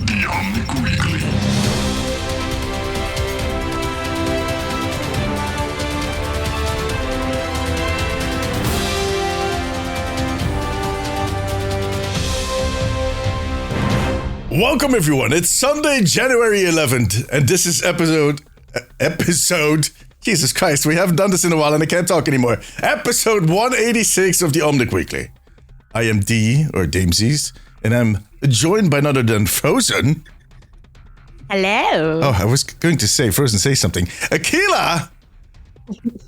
The Omnic Weekly. Welcome everyone, it's Sunday, January 11th, and this is episode, Jesus Christ, we haven't done this in a while and I can't talk anymore. Episode 186 of the Omnic Weekly. I am D, or Damesies, and I'm joined by none other than Frozen. Hello. Oh, I was going to say, Frozen, say something. Akila!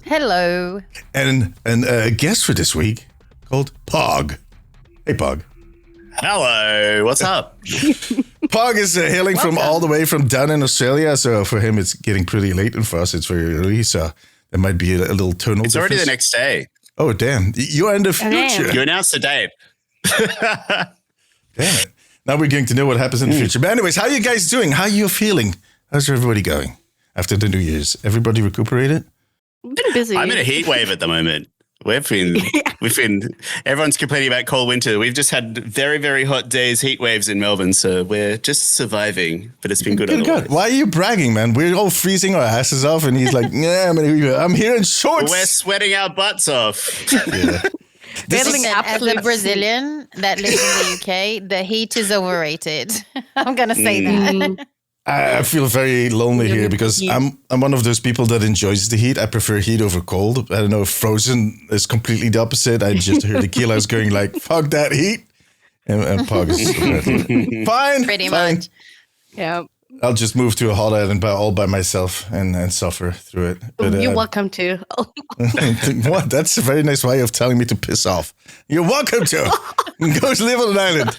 Hello. And a guest for this week called Pog. Hey, Pog. Hello, what's up? Pog is hailing from all the way from down in Australia, so for him it's getting pretty late, and for us it's very early, so there might be a little tonal It's already the next day. Oh, damn. You're in the future. You announced the date. Damn it. Now we're going to know what happens in the future. But anyways, how are you guys doing? How are you feeling? How's everybody going after the New Year's? Everybody recuperated? I've been busy. I'm in a heat wave at the moment. We've been, everyone's complaining about cold winter. We've just had very, very hot days, heat waves in Melbourne. So we're just surviving, but it's been good otherwise. Why are you bragging, man? We're all freezing our asses off, and he's like, yeah, I'm here in shorts. We're sweating our butts off. Yeah. As a Brazilian that lives in the UK, the heat is overrated. I'm going to say that. I feel very lonely here because I'm one of those people that enjoys the heat. I prefer heat over cold. I don't know if Frozen is completely the opposite. I just heard Akila's going like, fuck that heat. And Pog is fine. Pretty much. Yeah. I'll just move to a hot island all by myself and suffer through it. But, You're welcome to. What? That's a very nice way of telling me to piss off. You're welcome to. Go live on an island.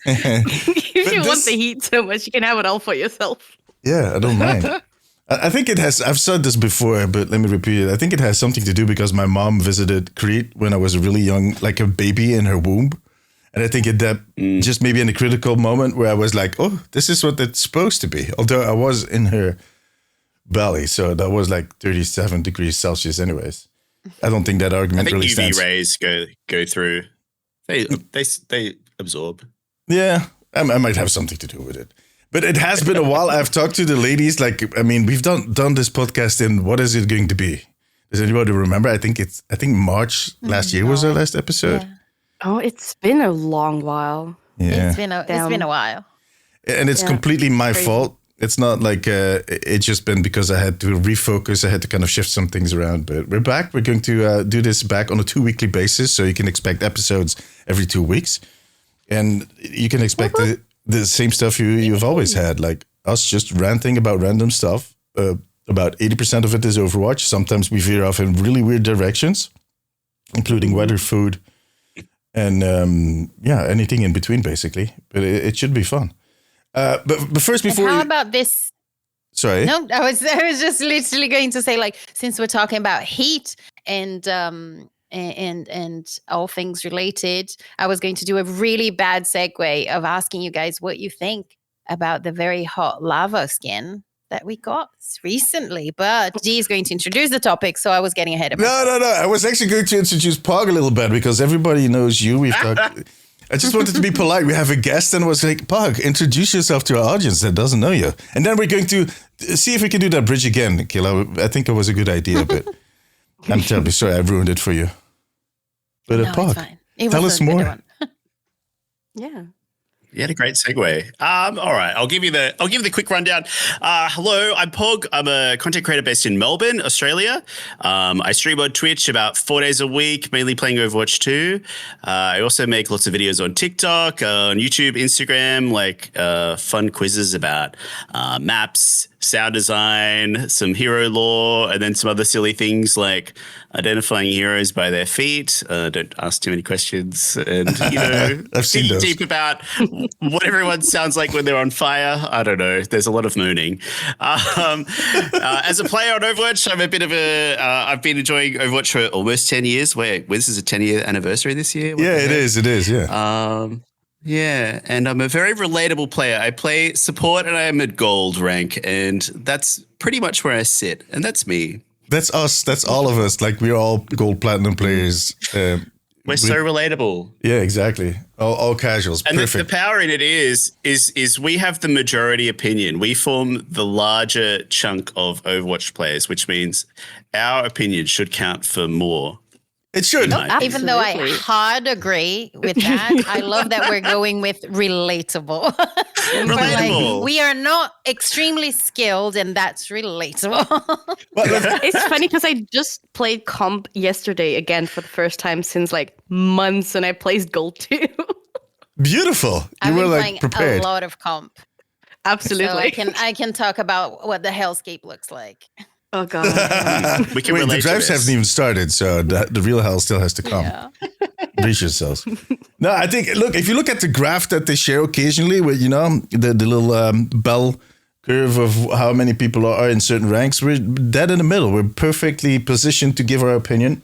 If you want the heat so much, you can have it all for yourself. Yeah, I don't mind. I think it has, I've said this before, but let me repeat it. I think it has something to do because my mom visited Crete when I was really young, like a baby in her womb. And I think that just maybe in a critical moment where I was like, oh, this is what it's supposed to be. Although I was in her belly, so that was like 37 degrees Celsius anyways. I don't think that argument really stands. UV rays go through. They absorb. Yeah, I might have something to do with it. But it has been a while. I've talked to the ladies. Like, I mean, we've done this podcast in, what is it going to be? Does anybody remember? I think March last year was our last episode. Yeah. Oh, it's been a long while. Yeah. It's been a while. And it's completely my fault. It's not like it's just been because I had to refocus. I had to kind of shift some things around. But we're back. We're going to do this back on a 2-weekly basis. So you can expect episodes every 2 weeks. And you can expect the same stuff you've always had, like us just ranting about random stuff. About 80% of it is Overwatch. Sometimes we veer off in really weird directions, including weather, food, and anything in between, basically. But it should be fun. But first, before how about this? Sorry. No, I was just literally going to say, like, since we're talking about heat and all things related, I was going to do a really bad segue of asking you guys what you think about the very hot lava skin that we got recently. But G is going to introduce the topic, so I was getting ahead of myself. No. I was actually going to introduce Pog a little bit because everybody knows you. We've talked. I just wanted to be polite. We have a guest and was like, Pog, introduce yourself to our audience that doesn't know you. And then we're going to see if we can do that bridge again, Killa. I think it was a good idea, but I'm terribly sorry I ruined it for you. But Pog, it's fine. tell us more. Yeah. You had a great segue. All right, I'll give you the quick rundown. Hello, I'm Pog. I'm a content creator based in Melbourne, Australia. I stream on Twitch about 4 days a week, mainly playing Overwatch 2. I also make lots of videos on TikTok, on YouTube, Instagram, like fun quizzes about maps, sound design, some hero lore, and then some other silly things like identifying heroes by their feet. Don't ask too many questions, and I've seen those. Deep about what everyone sounds like when they're on fire. I don't know. There's a lot of mooning. As a player on Overwatch, I'm a bit of I've been enjoying Overwatch for almost 10 years. Wait, this is a 10-year anniversary this year? It is. Yeah. Yeah, and I'm a very relatable player. I play support and I am at gold rank, and that's pretty much where I sit, and that's me. That's us. That's all of us. Like, we're all gold platinum players. We're so relatable. Yeah, exactly. All casuals. And Perfect. the power in it is we have the majority opinion. We form the larger chunk of Overwatch players, which means our opinion should count for more. It should. Even though I hard agree with that, I love that we're going with relatable. Relatable. We are not extremely skilled, and that's relatable. It's funny because I just played comp yesterday again for the first time since like months, and I placed gold 2. Beautiful. You were like prepared. A lot of comp. Absolutely. So I can talk about what the hellscape looks like. Oh god. We can Wait, relate the drives to this. haven't even started, so the real hell still has to come. Yeah. Brace yourselves. No, I think, look, if you look at the graph that they share occasionally with, the little bell curve of how many people are in certain ranks, we're dead in the middle. We're perfectly positioned to give our opinion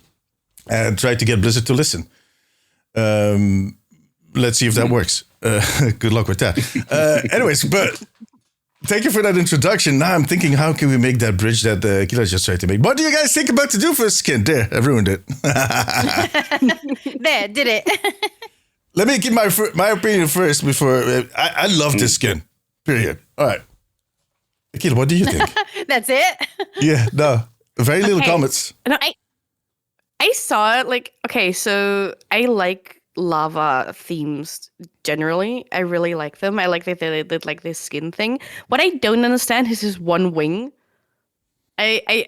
and try to get Blizzard to listen. Let's see if that works. Good luck with that. Anyways, but thank you for that introduction. Now I'm thinking, how can we make that bridge that Kila just tried to make? What do you guys think about to do for a skin? There, I ruined it. There, did it. Let me give my opinion first before... I love this skin, period. All right. Akila, what do you think? That's it? Yeah, no. Very little comments. No, I saw it like, okay, so I like lava themes generally. I really like them. I like that they did like this skin thing. What I don't understand is this one wing. I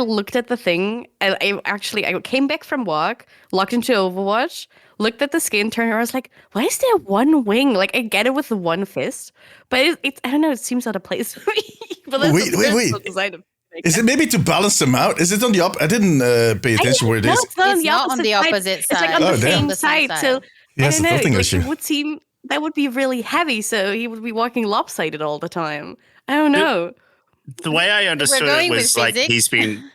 looked at the thing and I came back from work, logged into Overwatch, looked at the skin, turned around, I was like, why is there one wing? Like I get it with the one fist, but it's I don't know, it seems out of place for me. But that's Wait. the design of it. Is it maybe to balance them out? Is it on the I didn't pay attention where it is. It's not on the opposite side. It's like on the damn. same side. So Yeah, I it's don't a know. tilting Like, issue. it would seem that would be really heavy, so he would be walking lopsided all the time. I don't know. The way I understood it going was with like physics. he's been.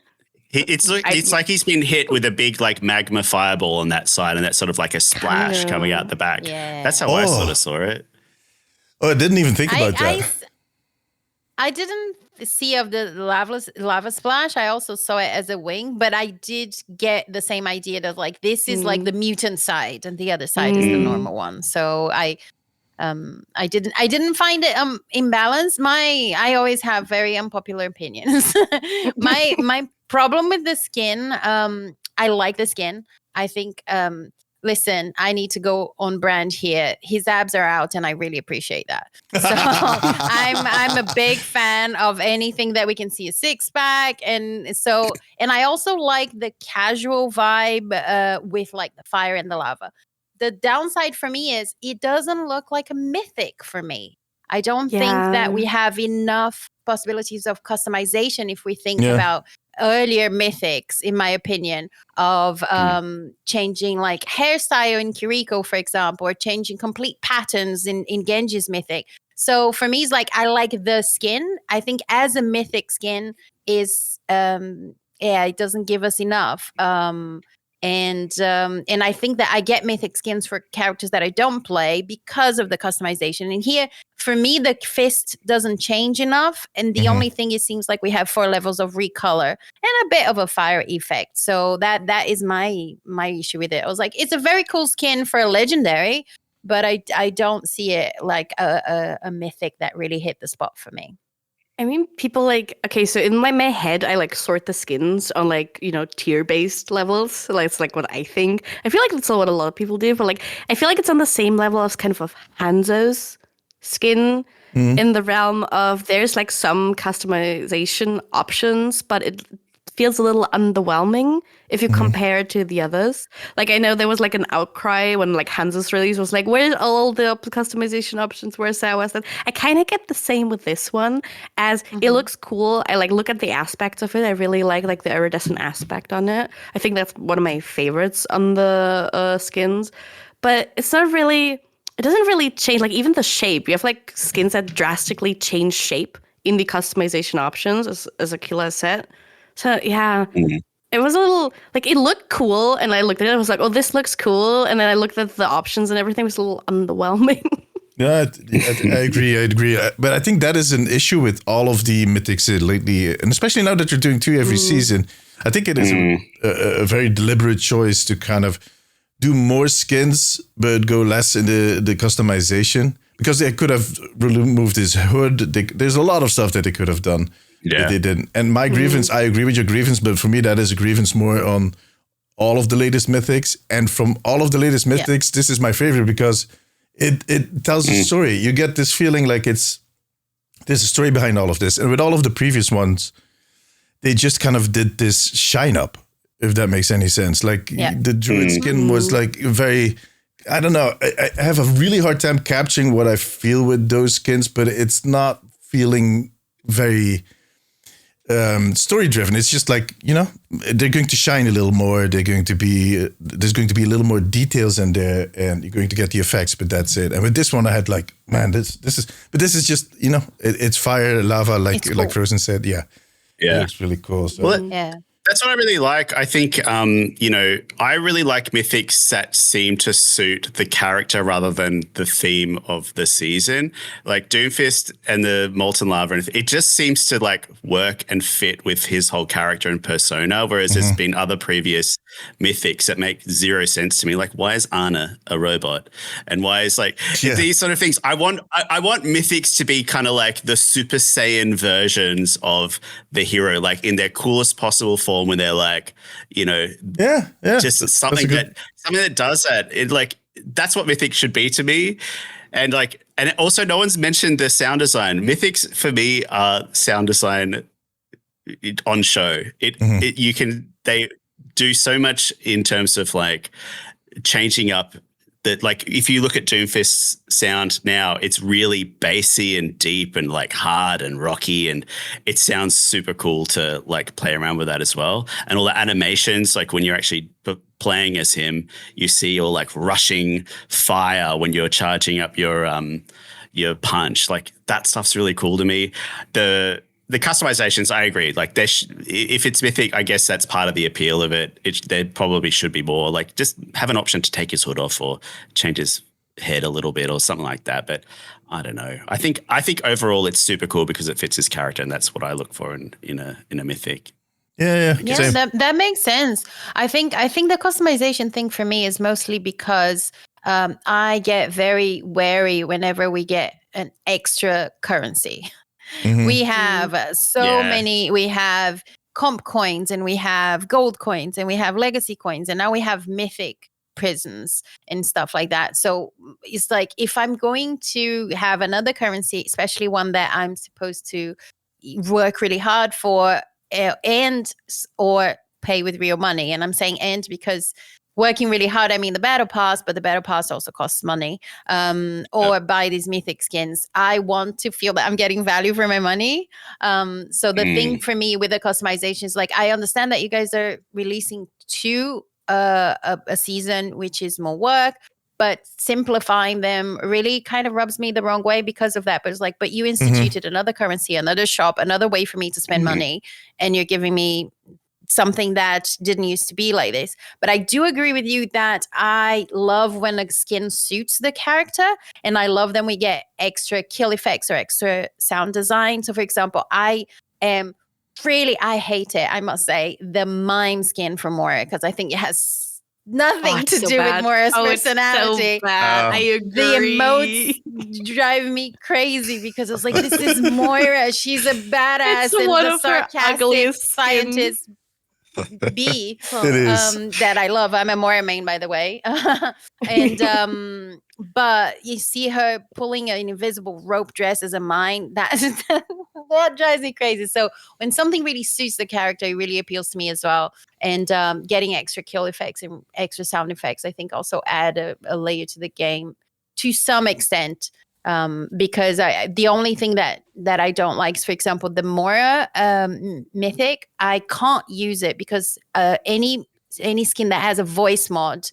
It's like he's been hit with a big like magma fireball on that side, and that's sort of like a splash coming out the back. Yeah. That's how I sort of saw it. Oh, I didn't even think about that. I didn't see of the lava splash. I also saw it as a wing, but I did get the same idea that like this is like the mutant side, and the other side is the normal one. So I didn't find it imbalanced. I always have very unpopular opinions. my problem with the skin, I like the skin. I think listen, I need to go on brand here. His abs are out, and I really appreciate that. So I'm a big fan of anything that we can see a six pack, and I also like the casual vibe with like the fire and the lava. The downside for me is it doesn't look like a mythic for me. I don't think that we have enough possibilities of customization if we think about earlier mythics, in my opinion, of changing like hairstyle in Kiriko, for example, or changing complete patterns in Genji's mythic. So for me, it's like I like the skin. I think as a mythic skin is, it doesn't give us enough. And I think that I get mythic skins for characters that I don't play because of the customization. And here, for me, the fist doesn't change enough. And the only thing, it seems like we have 4 levels of recolor and a bit of a fire effect. So that is my issue with it. I was like, it's a very cool skin for a legendary, but I don't see it like a mythic that really hit the spot for me. I mean, people like, okay, so in my head, I like sort the skins on like, tier-based levels. So like, it's like what I think. I feel like that's what a lot of people do, but like, I feel like it's on the same level as kind of Hanzo's skin in the realm of there's like some customization options, but it feels a little underwhelming if you compare it to the others. Like, I know there was like an outcry when like Hanzo's release was like, where's all the customization options? Where's that? Where's that? I kind of get the same with this one, as it looks cool. I like look at the aspects of it. I really like the iridescent aspect on it. I think that's one of my favorites on the skins. But it's not really, it doesn't really change, like even the shape. You have like skins that drastically change shape in the customization options, as Akila said. So yeah, it was a little, like it looked cool, and I looked at it, I was like, oh, this looks cool, and then I looked at the options and everything, it was a little underwhelming. Yeah, I agree. But I think that is an issue with all of the mythics lately, and especially now that you're doing 2 every season. I think it is a very deliberate choice to kind of do more skins but go less in the customization, because they could have removed his hood. There's a lot of stuff that they could have done. Yeah. They didn't. And my grievance, I agree with your grievance, but for me, that is a grievance more on all of the latest mythics. And from all of the latest mythics, this is my favorite because it tells a story. You get this feeling like there's a story behind all of this. And with all of the previous ones, they just kind of did this shine up, if that makes any sense. Like the druid skin was like very, I don't know. I have a really hard time capturing what I feel with those skins, but it's not feeling very story driven. It's just like, they're going to shine a little more. There's going to be a little more details in there, and you're going to get the effects, but that's it. And with this one, I had like, man, this is just, it's fire, lava, like cool. like Frozen said. Yeah. Yeah. It's really cool. So. Well, that's what I really like. I think, I really like mythics that seem to suit the character rather than the theme of the season. Like Doomfist and the Molten Lava, it just seems to like work and fit with his whole character and persona. Whereas there's been other previous mythics that make zero sense to me. Like, why is Anna a robot? And why is these sort of things? I want mythics to be kind of like the Super Saiyan versions of the hero, like in their coolest possible form. When they're like, just something that does that. It like that's what Mythic should be to me, and also no one's mentioned the sound design. Mythics for me are sound design on show. They do so much in terms of like changing up. That like if you look at Doomfist's sound now, it's really bassy and deep and like hard and rocky, and it sounds super cool to like play around with that as well. And all the animations, like when you're actually playing as him, you see all like rushing fire when you're charging up your punch. Like that stuff's really cool to me. The customizations, I agree. Like, if it's mythic, I guess that's part of the appeal of it. There probably should be more. Like, just have an option to take his hood off or change his head a little bit or something like that. But I don't know. I think overall it's super cool because it fits his character, and that's what I look for in a mythic. Yeah. That makes sense. I think the customization thing for me is mostly because I get very wary whenever we get an extra currency. We have many. We have comp coins, and we have gold coins, and we have legacy coins, and now we have mythic prisons and stuff like that. So it's like, if I'm going to have another currency, especially one that I'm supposed to work really hard for, and or pay with real money, and I'm saying and because working really hard, I mean the battle pass, but the battle pass also costs money, or buy these mythic skins. I want to feel that I'm getting value for my money. So the thing for me with the customization is like, I understand that you guys are releasing a season, which is more work, but simplifying them really kind of rubs me the wrong way because of that. But it's like, but you instituted another currency, another shop, another way for me to spend money, and you're giving me something that didn't used to be like this. But I do agree with you that I love when a skin suits the character, and I love when we get extra kill effects or extra sound design. So for example, I hate it, I must say, the mime skin from Moira, because I think it has nothing to do with Moira's personality. It's so bad. I agree. The emotes drive me crazy because it's like, this is Moira. She's a badass and the sarcastic scientist bee that I love. I'm a Moira main, by the way. And but you see her pulling an invisible rope dress as a mine. That drives me crazy. So when something really suits the character, it really appeals to me as well. And getting extra kill effects and extra sound effects, I think, also add a layer to the game to some extent. Because the only thing that I don't like is, for example, the Moira mythic. I can't use it because any skin that has a voice mod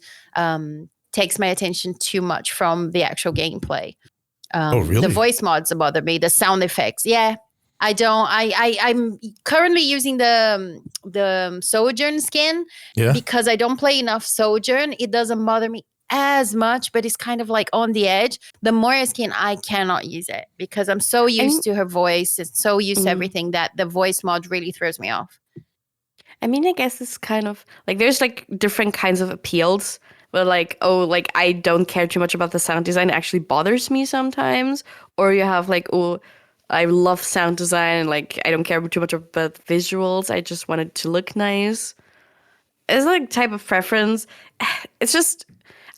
takes my attention too much from the actual gameplay. Really? The voice mods bother me. The sound effects, yeah. I don't. I'm currently using the Sojourn skin because I don't play enough Sojourn. It doesn't bother me as much, but it's kind of like on the edge. The Moira skin, I cannot use it because I'm so used to her voice and so used to everything that the voice mod really throws me off. I mean, I guess it's kind of like there's like different kinds of appeals where like, oh, like I don't care too much about the sound design, it actually bothers me sometimes. Or you have like, oh, I love sound design and like I don't care too much about visuals. I just want it to look nice. It's like type of preference. It's just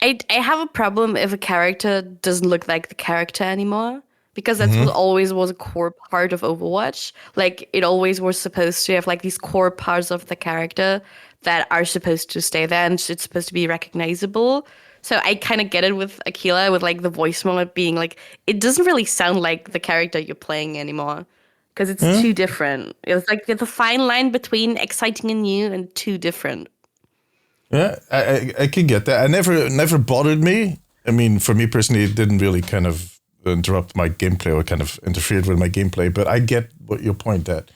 I have a problem if a character doesn't look like the character anymore. Because that's what always was a core part of Overwatch. Like, it always was supposed to have, like, these core parts of the character that are supposed to stay there, and it's supposed to be recognizable. So I kind of get it with Aquila, with, like, the voice moment being, like, it doesn't really sound like the character you're playing anymore. Because it's too different. It's like the fine line between exciting and new and too different. Yeah, I can get that. Never bothered me. I mean, for me personally, it didn't really kind of interrupt my gameplay or kind of interfered with my gameplay. But I get what your point that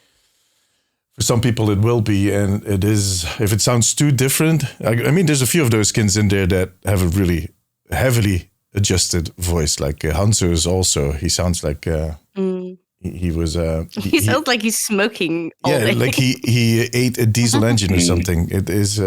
for some people it will be, and it is. If it sounds too different, I mean, there's a few of those skins in there that have a really heavily adjusted voice. Like Hanzo's also, he sounds like he was. He sounds like he's smoking. All day. Like he ate a diesel engine or something. It is.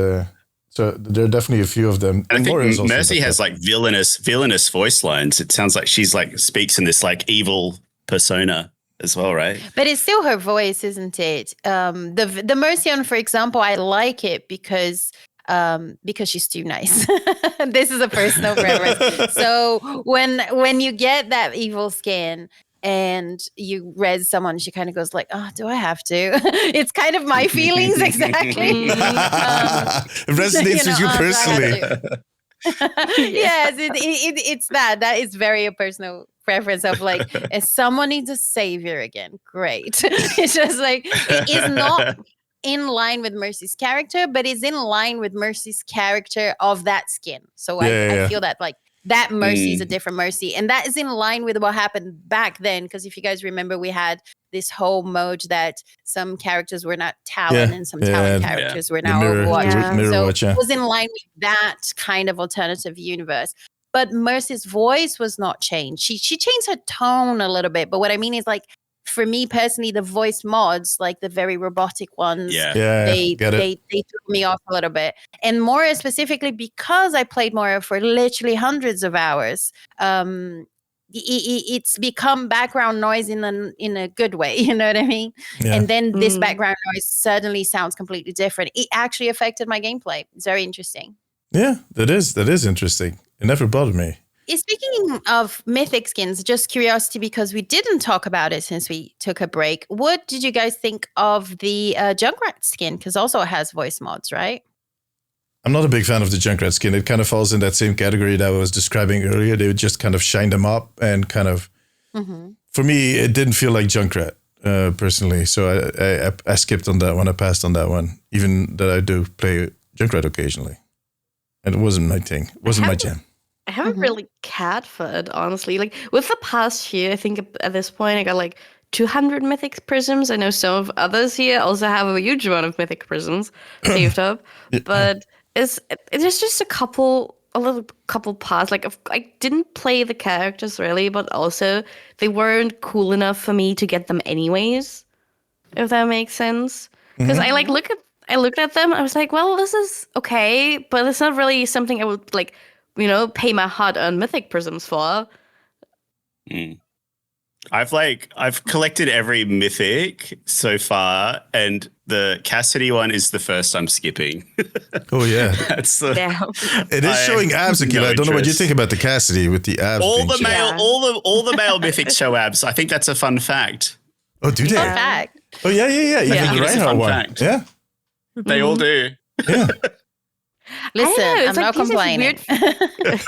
So there are definitely a few of them. And I More is think also Mercy has like villainous voice lines. It sounds like she's like speaks in this like evil persona as well, right? But it's still her voice, isn't it? The Mercy one, for example, I like it because she's too nice. This is a personal preference. So when you get that evil skin and you res someone, she kind of goes like, "Oh, do I have to?" It's kind of my feelings exactly. It resonates with you personally. Yes, it's that. That is very a personal preference of like, if someone needs a savior again, great. It's just like it is not in line with Mercy's character, but it's in line with Mercy's character of that skin. So I feel that like that Mercy is a different Mercy, and that is in line with what happened back then. Because if you guys remember, we had this whole mode that some characters were not Talon and some Talon characters were now Overwatch. So it was in line with that kind of alternative universe. But Mercy's voice was not changed. She changed her tone a little bit. But what I mean is like, for me personally, the voice mods, like the very robotic ones, they threw me off a little bit. And more specifically, because I played Moira for literally hundreds of hours, it's become background noise in a good way. You know what I mean? Yeah. And then this background noise suddenly sounds completely different. It actually affected my gameplay. It's very interesting. Yeah, that is interesting. It never bothered me. Speaking of mythic skins, just curiosity, because we didn't talk about it since we took a break. What did you guys think of the Junkrat skin? Because also it has voice mods, right? I'm not a big fan of the Junkrat skin. It kind of falls in that same category that I was describing earlier. They would just kind of shine them up and kind of, for me, it didn't feel like Junkrat personally. So I skipped on that one. I passed on that one, even that I do play Junkrat occasionally. And it wasn't my thing. It wasn't my jam. I haven't really cared for it, honestly. Like, with the past year, I think at this point, I got like 200 mythic prisms. I know some of others here also have a huge amount of mythic prisms saved up. But it's just a little couple parts. Like, I didn't play the characters really, but also they weren't cool enough for me to get them anyways, if that makes sense. Because I looked at them, I was like, well, this is okay, but it's not really something I would like, pay my hard-earned mythic prisms for. I've collected every mythic so far, and the Cassidy one is the first I'm skipping. Oh yeah, it is showing abs again. I don't know what you think about the Cassidy with the abs. All the male mythics show abs. I think that's a fun fact. Oh, do they? Fun fact. Oh yeah. Even the Reinhardt one. Fact. Yeah, they all do. Yeah. Listen, I'm not complaining. There's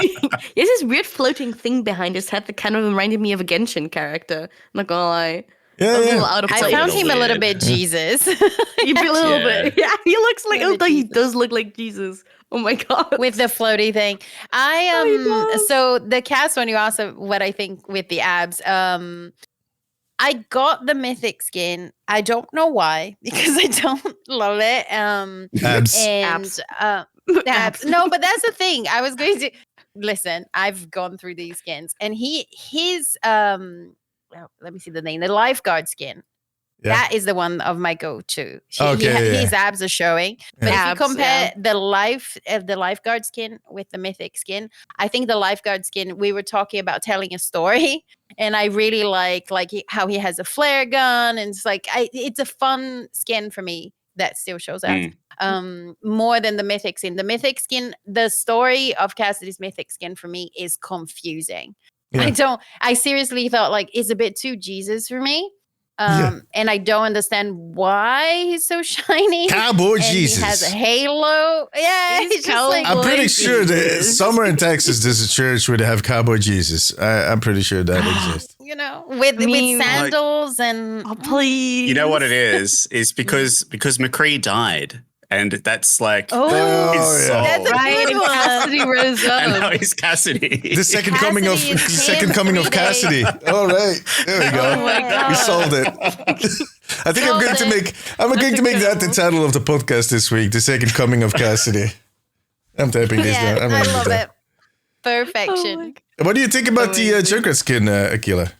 this weird floating thing behind his head that kind of reminded me of a Genshin character. I'm not gonna lie. I found him a little bit Jesus. A little bit. Yeah, he looks like, he does look like Jesus. Oh my God. With the floaty thing. So the cast one, you asked what I think with the abs. I got the mythic skin. I don't know why, because I don't love it. Abs. Abs. No, but that's the thing. I was going to listen. I've gone through these skins, and his let me see the name. The lifeguard skin That is the one of my go-to. His abs are showing. But if you compare the lifeguard skin with the mythic skin, I think the lifeguard skin, we were talking about telling a story, and I really like how he has a flare gun, and it's like it's a fun skin for me that still shows up. More than the mythic skin. The mythic skin, the story of Cassidy's mythic skin for me is confusing. Yeah. I seriously thought like it's a bit too Jesus for me. And I don't understand why he's so shiny. Cowboy and Jesus. He has a halo. Yeah, he's just like I'm pretty sure that somewhere in Texas there's a church where they have Cowboy Jesus. I'm pretty sure that exists. You know, with sandals and please. You know what it is because McCree died. And that's like his soul. That's a good one. Cassidy rose up. And now he's Cassidy. The second coming of Cassidy. All right, there we go. Oh my God. We solved it. I think I'm going to make that the title of the podcast this week. The second coming of Cassidy. I'm typing this down. I love it. Perfection. What do you think about the Junkrat skin, Akila?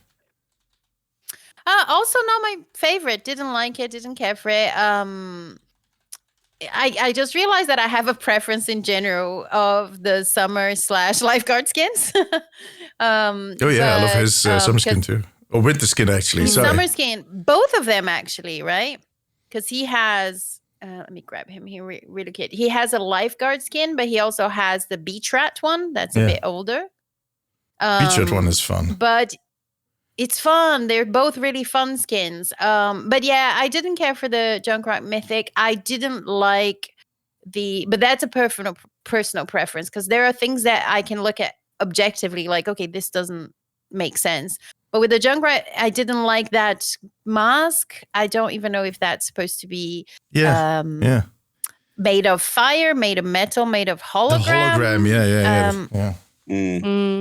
Also not my favorite. Didn't like it. Didn't care for it. I just realized that I have a preference in general of the summer / lifeguard skins. I love his summer skin too. Or winter skin, actually. Sorry. Summer skin. Both of them, actually, right? Because he has... let me grab him here really quick. He has a lifeguard skin, but he also has the beach rat one that's a bit older. Beach rat one is fun. But... it's fun. They're both really fun skins. But yeah, I didn't care for the Junkrat Mythic. I didn't like but that's a personal preference, because there are things that I can look at objectively, like, okay, this doesn't make sense. But with the Junkrat, I didn't like that mask. I don't even know if that's supposed to be made of fire, made of metal, made of hologram. The hologram, yeah.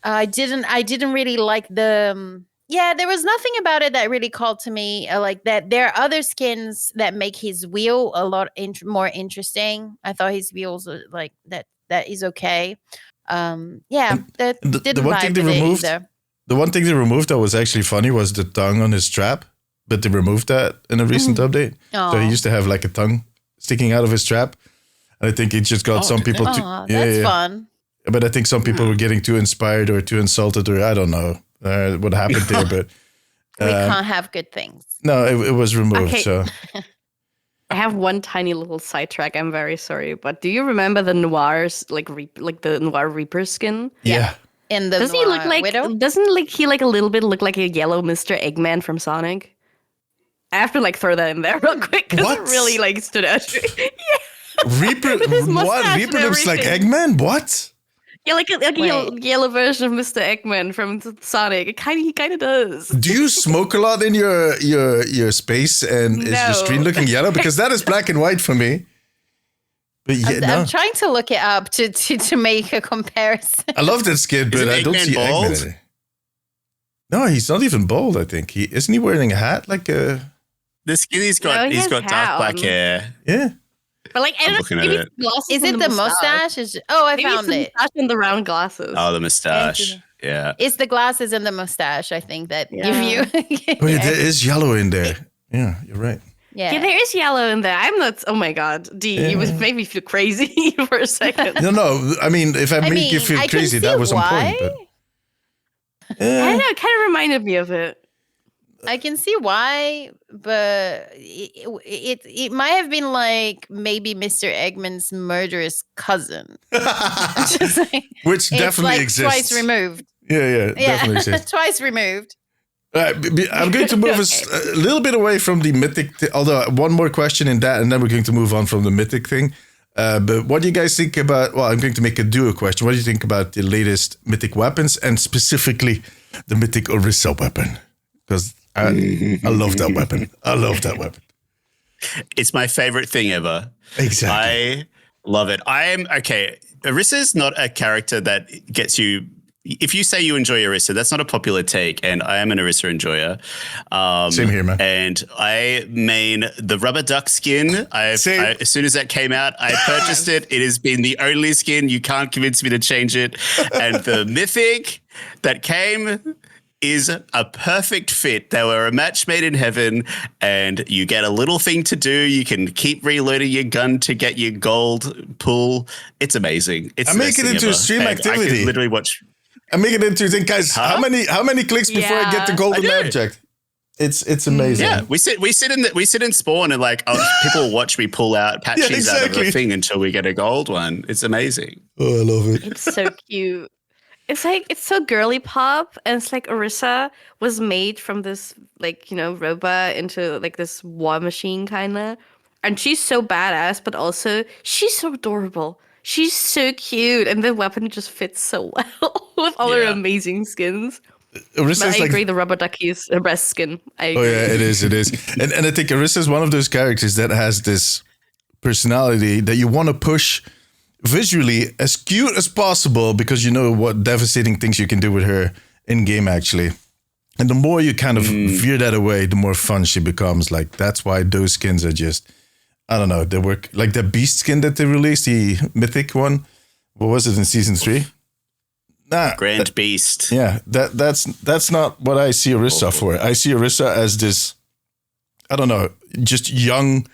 I didn't really like the. There was nothing about it that really called to me like that. There are other skins that make his wheel a lot more interesting. I thought his wheels like that is okay. That didn't vibe with it either. The one thing they removed that was actually funny was the tongue on his strap, but they removed that in a recent update. Aww. So he used to have like a tongue sticking out of his strap, and I think it just got some people to. That's fun. But I think some people were getting too inspired or too insulted, or I don't know what happened there. But we can't have good things. No, it was removed. Okay. So I have one tiny little sidetrack. I'm very sorry, but do you remember the Noir's like the Noir Reaper skin? Yeah. In the doesn't he look like Widow? Doesn't he like a little bit look like a yellow Mr. Eggman from Sonic? I have to like throw that in there real quick because it really like stood out. Reaper, what? Reaper looks like Eggman? What? Yeah, like a yellow version of Mr. Eggman from Sonic. He kind of does. Do you smoke a lot in your space, and is your screen looking yellow? Because that is black and white for me. But I'm trying to look it up to make a comparison. I love that skin, but I don't see Eggman in it. No, he's not even bald. I think isn't he wearing a hat like a? The skin he's got dark black hair. Yeah. But like, I don't know, maybe is it the mustache? I found it. Mustache and the round glasses. Oh, the mustache. Yeah. It's the glasses and the mustache, I think, that give you. There is yellow in there. Yeah, you're right. Yeah, there is yellow in there. I'm not. Oh my God, you made me feel crazy for a second. No. I mean, if I make you feel crazy, that was on point. But I don't know. It kind of reminded me of it. I can see why, but it might have been like maybe Mr. Eggman's murderous cousin. Which definitely exists. Twice removed. Yeah, definitely exists. Twice removed. I'm going to move us a little bit away from the mythic, although one more question in that, and then we're going to move on from the mythic thing. But what do you guys think about, well, I'm going to make a duo question. What do you think about the latest mythic weapons, and specifically the mythic Orisa weapon? Because I love that weapon. I love that weapon. It's my favorite thing ever. Exactly. I love it. Orisa's not a character that gets you. If you say you enjoy Orisa, that's not a popular take, and I am an Orisa enjoyer. Same here, man. And I main the rubber duck skin. As soon as that came out, I purchased it. It has been the only skin. You can't convince me to change it. And the mythic that came is a perfect fit. They were a match made in heaven, and you get a little thing to do. You can keep reloading your gun to get your gold pull. It's amazing. It's I make it into a stream activity. I can literally watch. I make it into a thing, guys. How many clicks before I get the golden object? It's amazing. Yeah, we sit in spawn and like people watch me pull out patches out of the thing until we get a gold one. It's amazing. Oh, I love it. It's so cute. It's like, it's so girly pop, and it's like Orisa was made from this, like, you know, robot into like this war machine kind of, and she's so badass, but also she's so adorable. She's so cute, and the weapon just fits so well with all her amazing skins. But I agree, the rubber ducky is the best skin. I agree. Oh yeah, it is. And I think Orisa is one of those characters that has this personality that you want to push visually as cute as possible, because you know what devastating things you can do with her in game actually. And the more you kind of veer that away, the more fun she becomes. Like, that's why those skins are just, I don't know, they work. Like the beast skin that they released, the mythic one. What was it in season 3? Grand Beast. Yeah, that's not what I see Orisa for. I see Orisa as this, I don't know, just young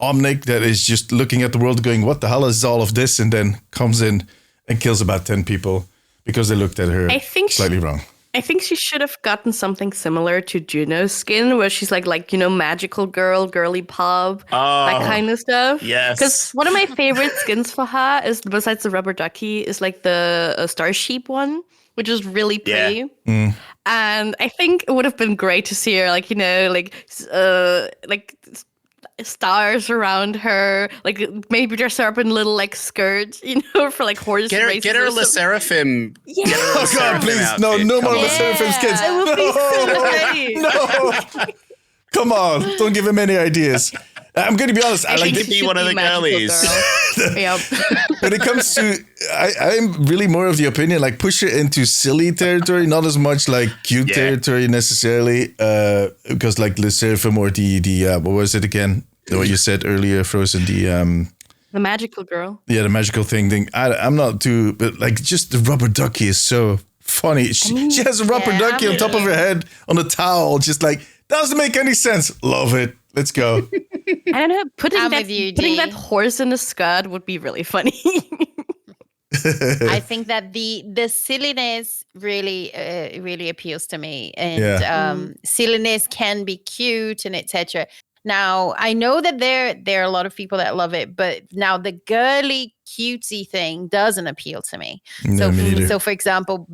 Omnic that is just looking at the world going, what the hell is all of this? And then comes in and kills about 10 people because they looked at her slightly wrong. I think she should have gotten something similar to Juno's skin, where she's like, you know, magical girl, girly pop, that kind of stuff. Yes. Because one of my favorite skins for her is, besides the rubber ducky, is like the star sheep one, which is really pretty. Yeah. And I think it would have been great to see her, like, you know, like stars around her, like maybe dress her up in little like skirts, you know, for like horse races. Get her Le Seraphim. Yeah. Oh God, please, no more Le Seraphim skins. It would be so great. No, come on, don't give him any ideas. I'm going to be honest. I like to be one of the girlies. Yep. When it comes to, I'm really more of the opinion, like, push her into silly territory, not as much like cute territory necessarily, because like Le Seraphim or the what was it again? What you said earlier, Frozen, the magical girl. Yeah, the magical thing. I'm not too, but like, just the rubber ducky is so funny. She has a rubber ducky on top of her head on a towel, just like, doesn't make any sense. Love it. Let's go. I don't know. Putting that horse in a skirt would be really funny. I think that the silliness really really appeals to me, and silliness can be cute and etc. Now I know that there are a lot of people that love it, but now the girly cutesy thing doesn't appeal to me. No, so for example,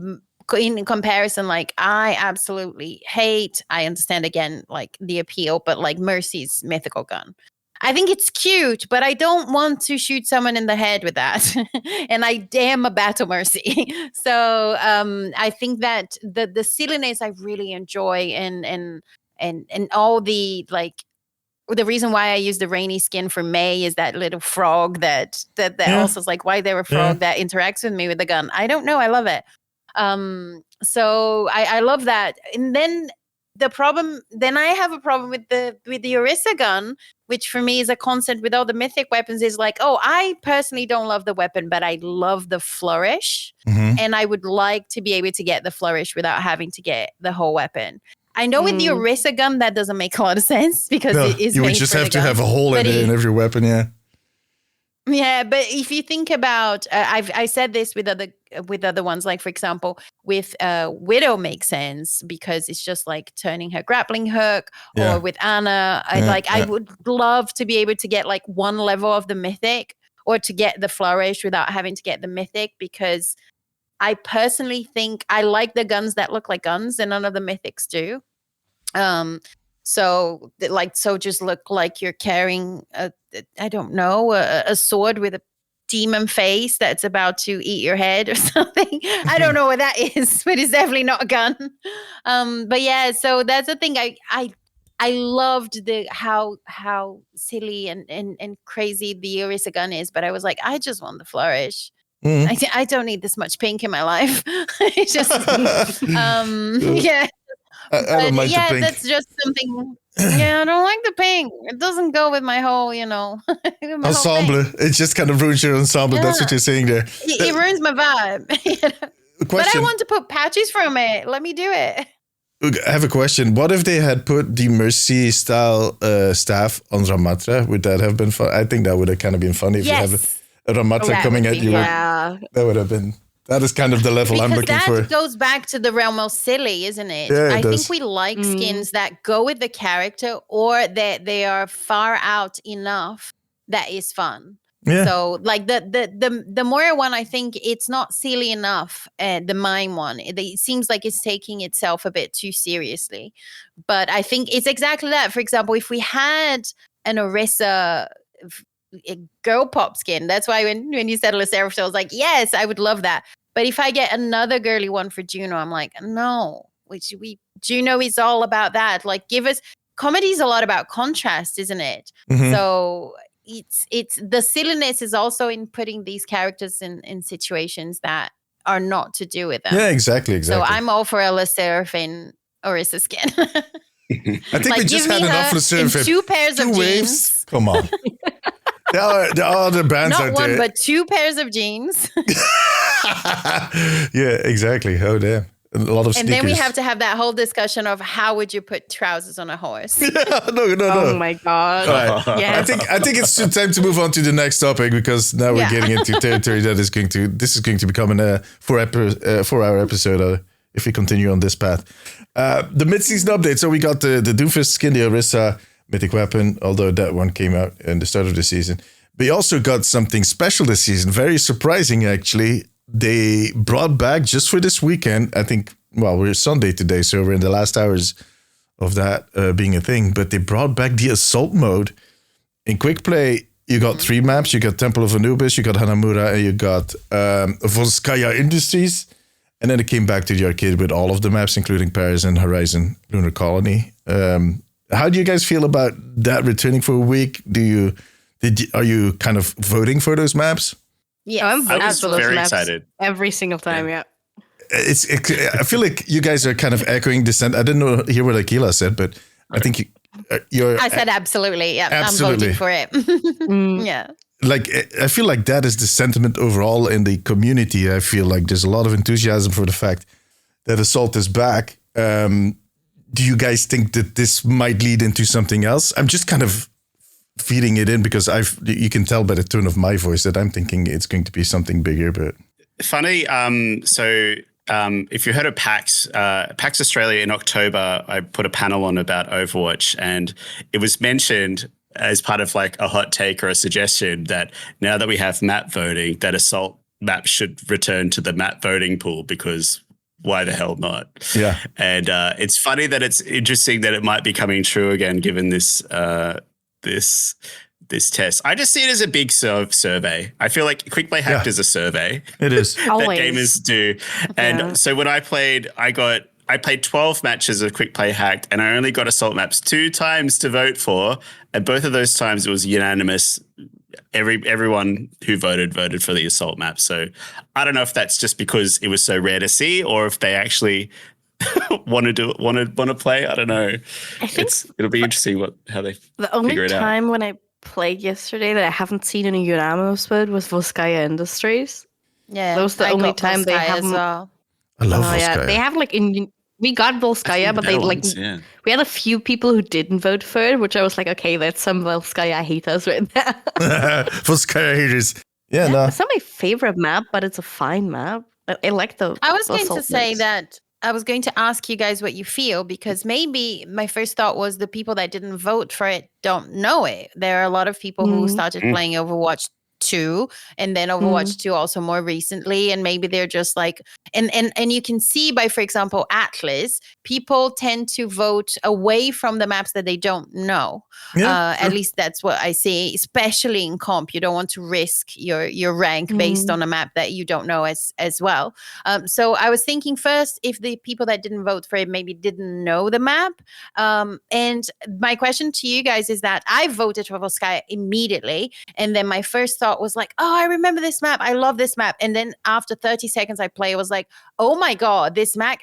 in comparison, like, I absolutely hate, I understand again, like, the appeal, but like Mercy's mythical gun. I think it's cute, but I don't want to shoot someone in the head with that. And I am a battle Mercy. So I think that the silliness I really enjoy, and all the, like, the reason why I use the rainy skin for May is that little frog that also is like, why there a frog that interacts with me with the gun. I don't know. I love it. So I love that. And then I have a problem with the Orisa gun, which for me is a concept with all the mythic weapons, is like, oh, I personally don't love the weapon, but I love the flourish. And I would like to be able to get the flourish without having to get the whole weapon. I know with the Orisa gun, that doesn't make a lot of sense, because it is you would just have to have a hole in every weapon. Yeah, but if you think about, I said this with other ones, like, for example, with Widow makes sense, because it's just like turning her grappling hook, or with Anna, I would love to be able to get like one level of the mythic, or to get the flourish without having to get the mythic, because I personally think I like the guns that look like guns, and none of the mythics do. So just look like you're carrying a sword with a demon face that's about to eat your head or something. I don't know what that is, but it's definitely not a gun. But yeah, so that's the thing. I loved how silly and crazy the Orisa gun is, but I was like, I just want the flourish. I don't need this much pink in my life. It's just yeah. I don't like the pink. That's just something. Yeah, I don't like the pink. It doesn't go with my whole, ensemble. It just kind of ruins your ensemble. Yeah. That's what you're saying there. It ruins my vibe. But I want to put patches from it. Let me do it. I have a question. What if they had put the Mercy style staff on Ramatra? Would that have been fun? I think that would have kind of been funny if you have a Ramatra coming at you. Yeah. That would have been. That is kind of the level I'm looking for. That goes back to the realm of silly, isn't it? Yeah, I think we like skins that go with the character or that they are far out enough that is fun. Yeah. So like the Moira one, I think it's not silly enough. The Mime one, it seems like it's taking itself a bit too seriously. But I think it's exactly that. For example, if we had an Orisa girl pop skin, that's why when you said Lacerda, I was like, yes, I would love that. But if I get another girly one for Juno, I'm like, no. Juno is all about that. Like, give us comedy is a lot about contrast, isn't it? Mm-hmm. So it's the silliness is also in putting these characters in situations that are not to do with them. Yeah, exactly. So I'm all for a LeSeraphine Orisa skin. I think we just had enough LeSeraphine. 2 pairs of waves. jeans. Come on. There are other bands Not out one, there. but 2 pairs of jeans. Yeah, exactly. Oh, damn. A lot of sneakers. And then we have to have that whole discussion of how would you put trousers on a horse? No. Oh my god. Right. Yes. I think it's time to move on to the next topic because now we're getting into territory that is going to become a 4-hour episode if we continue on this path. The mid-season update. So we got the Doomfist skin, the Orisa mythic weapon, although that one came out in the start of the season. We also got something special this season, very surprising actually. They brought back just for this weekend, I think, well, we're Sunday today, so we're in the last hours of that being a thing, but they brought back the assault mode. In quick play, you got 3 maps. You got Temple of Anubis, you got Hanamura, and you got Volskaya Industries. And then it came back to the arcade with all of the maps, including Paris and Horizon Lunar Colony. How do you guys feel about that returning for a week? Are you kind of voting for those maps? Yes. I was very excited. Every single time, yeah. I feel like you guys are kind of echoing dissent. I didn't hear what Akila said, but I think you're. I said absolutely. Yeah, absolutely. I'm voting for it. Yeah. Like, I feel like that is the sentiment overall in the community. I feel like there's a lot of enthusiasm for the fact that Assault is back. Do you guys think that this might lead into something else? I'm just kind of feeding it in because you can tell by the tone of my voice that I'm thinking it's going to be something bigger. But funny. If you heard of PAX Australia in October, I put a panel on about Overwatch, and it was mentioned as part of like a hot take or a suggestion that now that we have map voting, that Assault map should return to the map voting pool because why the hell not? Yeah. And it's funny that it's interesting that it might be coming true again, given this test. I just see it as a big survey. I feel like Quick Play Hacked is a survey. It is. that gamers do. And so when I played, I played 12 matches of Quick Play Hacked, and I only got Assault maps 2 times to vote for. And both of those times it was unanimous. Everyone who voted for the Assault map. So I don't know if that's just because it was so rare to see, or if they actually want to play. I don't know. I think it'll be interesting how they figure it out. The only time when I played yesterday that I haven't seen in a unanimous vote was Volskaya Industries. Yeah, that was the only time they haven't. As well. I love Volskaya. Yeah, they have like we got Volskaya, but we had a few people who didn't vote for it, which I was like, okay, that's some Volskaya haters right there. Volskaya haters. Yeah, no. It's not my favorite map, but it's a fine map. I like the. I was going to say that. I was going to ask you guys what you feel, because maybe my first thought was the people that didn't vote for it don't know it. There are a lot of people who started playing Overwatch 2 and then Overwatch 2 also more recently, and maybe they're just like and you can see by, for example, Atlas, people tend to vote away from the maps that they don't know. At least that's what I see, especially in comp. You don't want to risk your rank based on a map that you don't know as well. So I was thinking first, if the people that didn't vote for it maybe didn't know the map. And my question to you guys is that I voted for Volskaya immediately, and then my first thought was like, oh, I remember this map. I love this map. And then after 30 seconds I play, I was like, oh my God, this map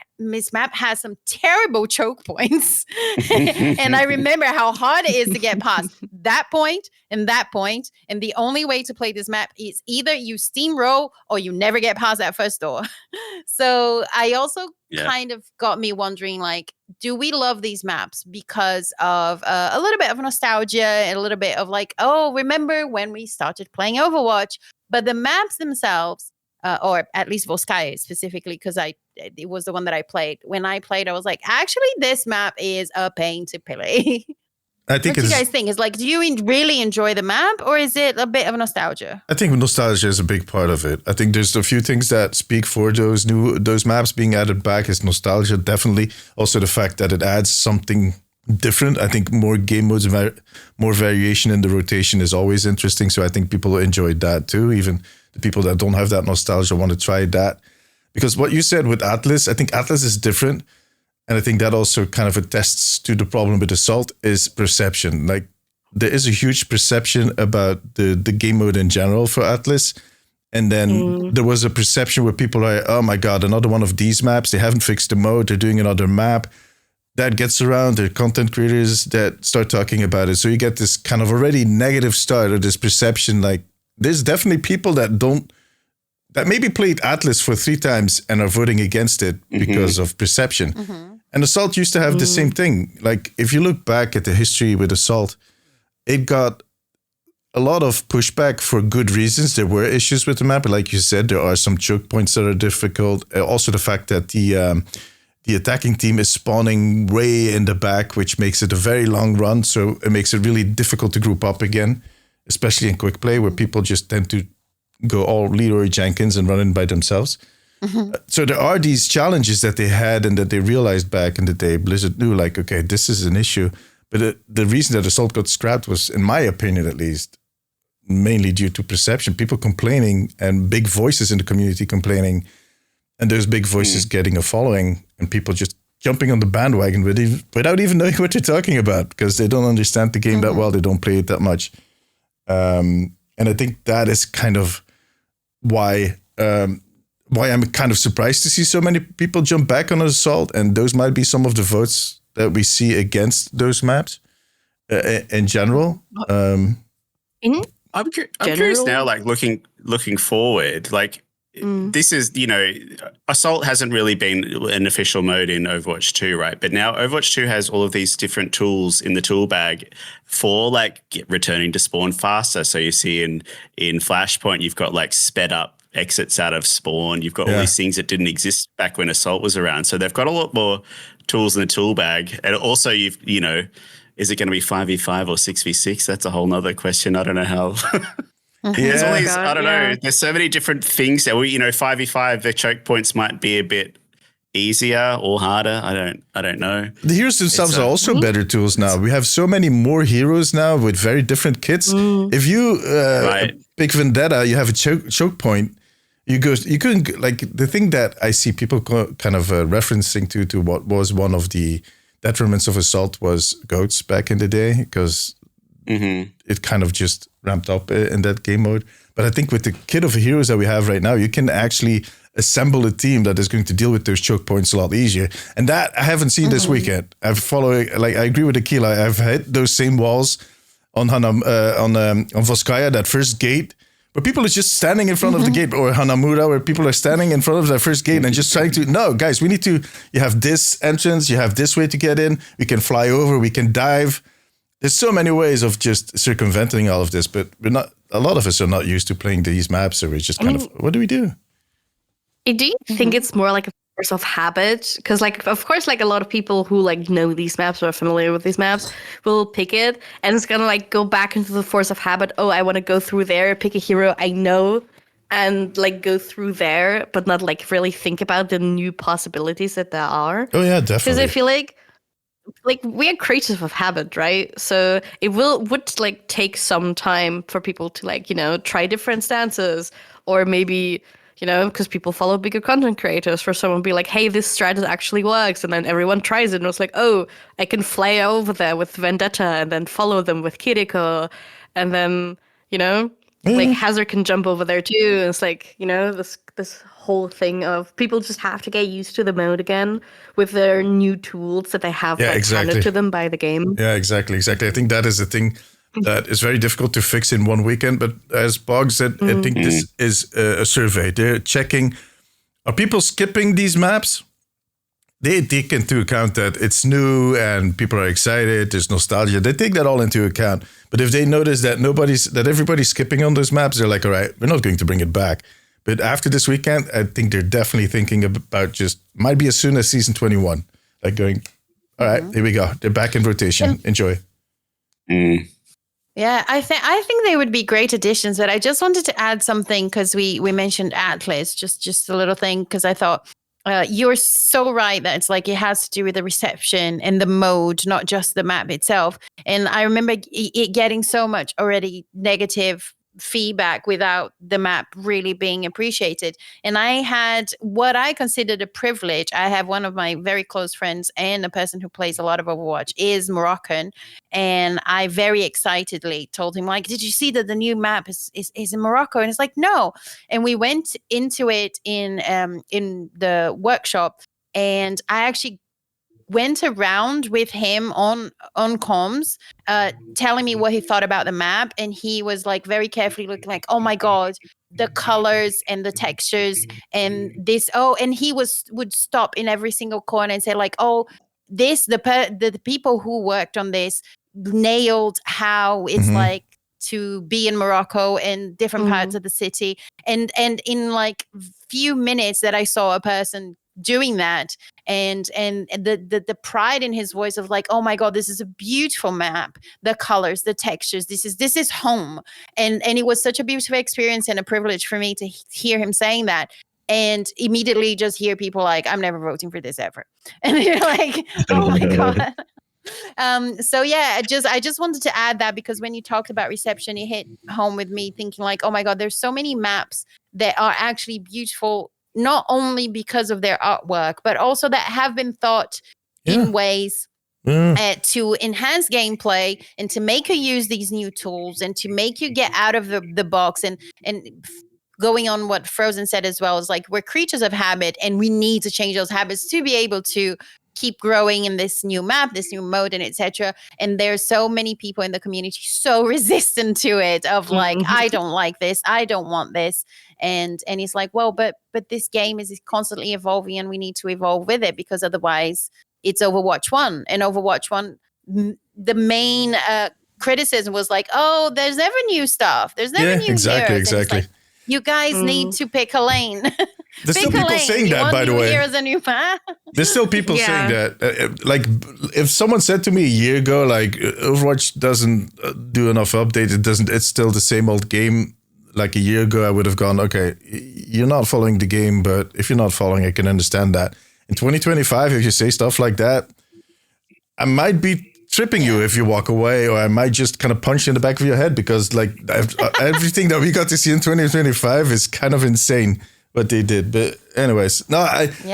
has some terrible choke points. And I remember how hard it is to get past. that point and that point, and the only way to play this map is either you steamroll or you never get past that first door. So I also kind of got me wondering, like, do we love these maps because of a little bit of nostalgia and a little bit of like, oh, remember when we started playing Overwatch? But the maps themselves, or at least Volskaya specifically, because it was the one that I played. When I played, I was like, actually, this map is a pain to play. I think what do you guys think? Is like, do you really enjoy the map, or is it a bit of nostalgia? I think nostalgia is a big part of it. I think there's a few things that speak for those maps being added back is nostalgia, definitely. Also the fact that it adds something different. I think more game modes, more variation in the rotation is always interesting. So I think people enjoyed that too. Even the people that don't have that nostalgia want to try that. Because what you said with Atlas, I think Atlas is different. And I think that also kind of attests to the problem with Assault is perception. Like there is a huge perception about the game mode in general for Atlas. And then there was a perception where people are like, oh my God, another one of these maps. They haven't fixed the mode. They're doing another map. That gets around. There are content creators that start talking about it. So you get this kind of already negative start or this perception. Like there's definitely people that maybe played Atlas for 3 times and are voting against it because of perception. And Assault used to have the same thing. Like if you look back at the history with Assault, it got a lot of pushback for good reasons. There were issues with the map, but like you said, there are some choke points that are difficult. Also the fact that the attacking team is spawning way in the back, which makes it a very long run. So it makes it really difficult to group up again, especially in quick play where people just tend to go all Leroy Jenkins and run in by themselves. So there are these challenges that they had and that they realized back in the day. Blizzard knew like, okay, this is an issue. But the reason that Assault got scrapped was, in my opinion at least, mainly due to perception. People complaining and big voices in the community complaining. And those big voices getting a following and people just jumping on the bandwagon without even knowing what they're talking about because they don't understand the game that well. They don't play it that much. And I think that is kind of why I'm kind of surprised to see so many people jump back on Assault. And those might be some of the votes that we see against those maps in general. I'm curious now, like looking forward, like this is, Assault hasn't really been an official mode in Overwatch 2, right? But now Overwatch 2 has all of these different tools in the tool bag for like returning to spawn faster. So you see in Flashpoint, you've got like sped up exits out of spawn. You've got all these things that didn't exist back when Assault was around. So they've got a lot more tools in the tool bag. And also is it going to be 5v5 or 6v6? That's a whole nother question. I don't know how. There's all these, I don't know. There's so many different things that 5v5, the choke points might be a bit easier or harder. I don't know. The heroes themselves are also better tools now. We have so many more heroes now with very different kits. If you pick Vendetta, you have a choke point. You couldn't, like, the thing that I see people kind of referencing to what was one of the detriments of Assault was goats back in the day because it kind of just ramped up in that game mode. But I think with the kit of heroes that we have right now, you can actually assemble a team that is going to deal with those choke points a lot easier. And that I haven't seen this weekend. I agree with Akila. I've hit those same walls on Volskaya, that first gate, where people are just standing in front of the gate, or Hanamura, where people are standing in front of that first gate and just trying to, no, guys, you have this entrance, you have this way to get in, we can fly over, we can dive. There's so many ways of just circumventing all of this, but a lot of us are not used to playing these maps, so we're just what do we do? Do you think it's more like a force of habit? Because, like, of course, like a lot of people who like know these maps or are familiar with these maps will pick it, and it's gonna like go back into the force of habit. Oh, I want to go through there, pick a hero I know, and like go through there, but not like really think about the new possibilities that there are. Oh yeah, definitely. Because I feel like we are creatures of habit, right? So it would like take some time for people to like, try different stances, or maybe, because people follow bigger content creators, for someone to be like, hey, this strat actually works. And then everyone tries it and it's like, oh, I can fly over there with Vendetta and then follow them with Kiriko. And then, like Hazard can jump over there too. And it's like, this whole thing of people just have to get used to the mode again with their new tools that they have handed to them by the game. Yeah, exactly. I think that is the thing. that is very difficult to fix in one weekend. But as Bog said, I think this is a survey. They're checking, are people skipping these maps? They take into account that it's new and people are excited, there's nostalgia. They take that all into account. But if they notice that everybody's skipping on those maps, they're like, all right, we're not going to bring it back. But after this weekend, I think they're definitely thinking about might be as soon as season 21. Like going, all right, here we go. They're back in rotation. Enjoy. Yeah, I think they would be great additions. But I just wanted to add something because we mentioned Atlas, just a little thing, because I thought you're so right that it's like it has to do with the reception and the mode, not just the map itself. And I remember it getting so much already negative feedback without the map really being appreciated. And I had what I considered a privilege. I have one of my very close friends and a person who plays a lot of Overwatch is Moroccan. And I very excitedly told him, like, did you see that the new map is in Morocco? And it's like, no. And we went into it in the workshop, and I actually went around with him on comms, telling me what he thought about the map. And he was like very carefully looking like, oh my God, the colors and the textures and this. Oh, and he would stop in every single corner and say like, oh, the people who worked on this nailed how it's like to be in Morocco and different parts of the city. And in like few minutes that I saw a person doing that, and the pride in his voice of like, oh my God, this is a beautiful map, the colors, the textures, this is home. And it was such a beautiful experience and a privilege for me to hear him saying that, and immediately just hear people like, I'm never voting for this ever. And you're like, oh my God. So yeah, I just wanted to add that, because when you talked about reception, it hit home with me thinking like, oh my God, there's so many maps that are actually beautiful, not only because of their artwork, but also that have been thought in ways to enhance gameplay and to make you use these new tools and to make you get out of the box. And going on what Frozen said as well, is like, we're creatures of habit and we need to change those habits to be able to keep growing in this new map, this new mode, and etc. And there's so many people in the community so resistant to it, of like, I don't like this, I don't want this. And he's like, well, but this game is constantly evolving and we need to evolve with it, because otherwise it's Overwatch 1. And Overwatch 1, the main criticism was like, oh, there's never new stuff. There's never new heroes. Like, you guys need to pick a lane. There's still people saying that, by the way. Heroes and new map? There's still people saying that. Like, if someone said to me a year ago, like, Overwatch doesn't do enough updates, it's still the same old game. Like a year ago, I would have gone, okay, you're not following the game, but if you're not following, I can understand that. In 2025, if you say stuff like that, I might be tripping you if you walk away, or I might just kind of punch you in the back of your head, because like everything that we got to see in 2025 is kind of insane what they did. But anyways, no,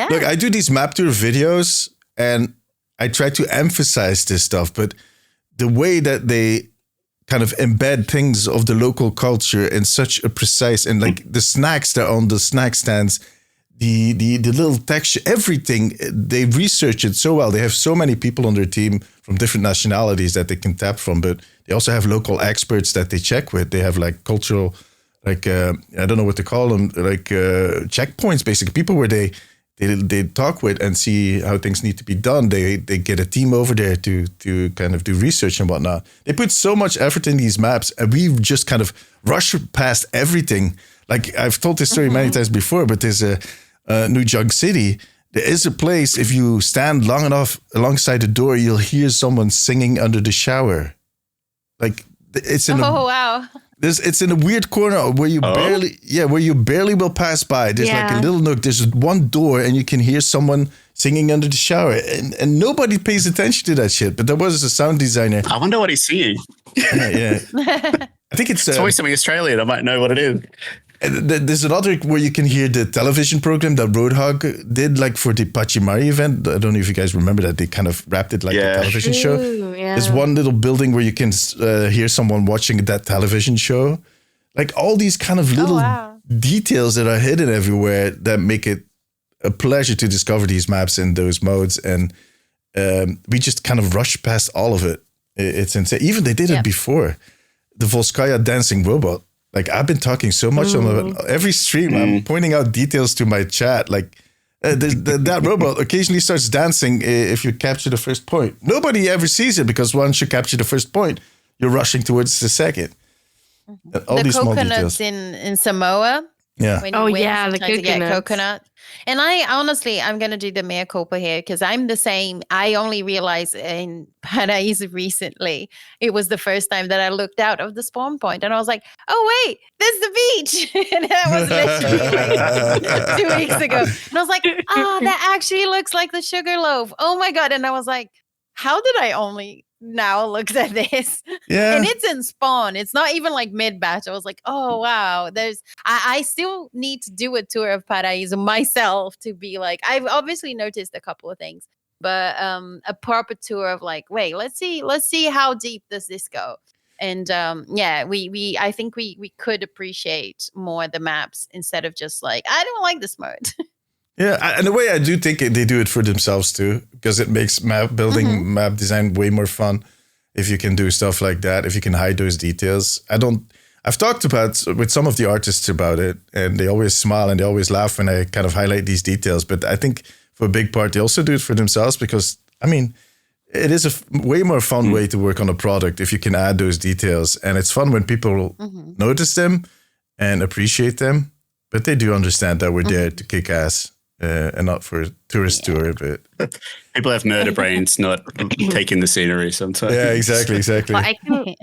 look, I do these map tour videos and I try to emphasize this stuff, but the way that they kind of embed things of the local culture in such a precise, and like the snacks that are on the snack stands, the little texture, everything, they research it so well. They have so many people on their team from different nationalities that they can tap from, but they also have local experts that they check with. They have like cultural, like, I don't know what to call them, like checkpoints, basically, people where they talk with and see how things need to be done. They get a team over there to kind of do research and whatnot. They put so much effort in these maps, and we've just kind of rushed past everything. Like, I've told this story many times before, but there's a New Junk City. There is a place, if you stand long enough alongside the door, you'll hear someone singing under the shower. Like, it's in wow. It's in a weird corner where you barely will pass by. There's like a little nook. There's one door, and you can hear someone singing under the shower, and nobody pays attention to that shit. But there was a sound designer. I wonder what he's singing. Yeah. I think it's always something Australian. I might know what it is. There's another where you can hear the television program that Roadhog did, like for the Pachimari event. I don't know if you guys remember that. They kind of wrapped it like a television show. Yeah. There's one little building where you can hear someone watching that television show. Like all these kind of little details that are hidden everywhere that make it a pleasure to discover these maps in those modes. And we just kind of rushed past all of it. It's insane. Even they did it before. The Volskaya dancing robot. Like, I've been talking so much on every stream. I'm pointing out details to my chat. Like, that robot occasionally starts dancing if you capture the first point. Nobody ever sees it because once you capture the first point, you're rushing towards the second. All the these small coconuts details. in Samoa. Yeah. When you win, the sometimes you get coconuts. coconut. And I'm going to do the mea culpa here because I'm the same. I only realized in Paraíso recently, it was the first time that I looked out of the spawn point and I was like, oh, wait, there's the beach. And that was literally like 2 weeks ago. And I was like, oh, that actually looks like the sugar loaf. Oh my God. And I was like, how did I only now look at this? Yeah. And it's in spawn. It's not even like mid-batch. I was like, oh wow. I still need to do a tour of Paraíso myself to be like, I've obviously noticed a couple of things, but a proper tour of like, wait, let's see how deep does this go? And I think we could appreciate more the maps instead of just like, I don't like this mode. Yeah, and the way I do think they do it for themselves too, because it makes map building, map design way more fun if you can do stuff like that, if you can hide those details. I've talked with some of the artists about it, and they always smile and they always laugh when I kind of highlight these details. But I think for a big part, they also do it for themselves because, I mean, it is a way more fun way to work on a product if you can add those details. And it's fun when people notice them and appreciate them, but they do understand that we're there to kick ass. And not for tourist tour, but people have murder brains, not taking the scenery sometimes. Yeah, exactly. Well,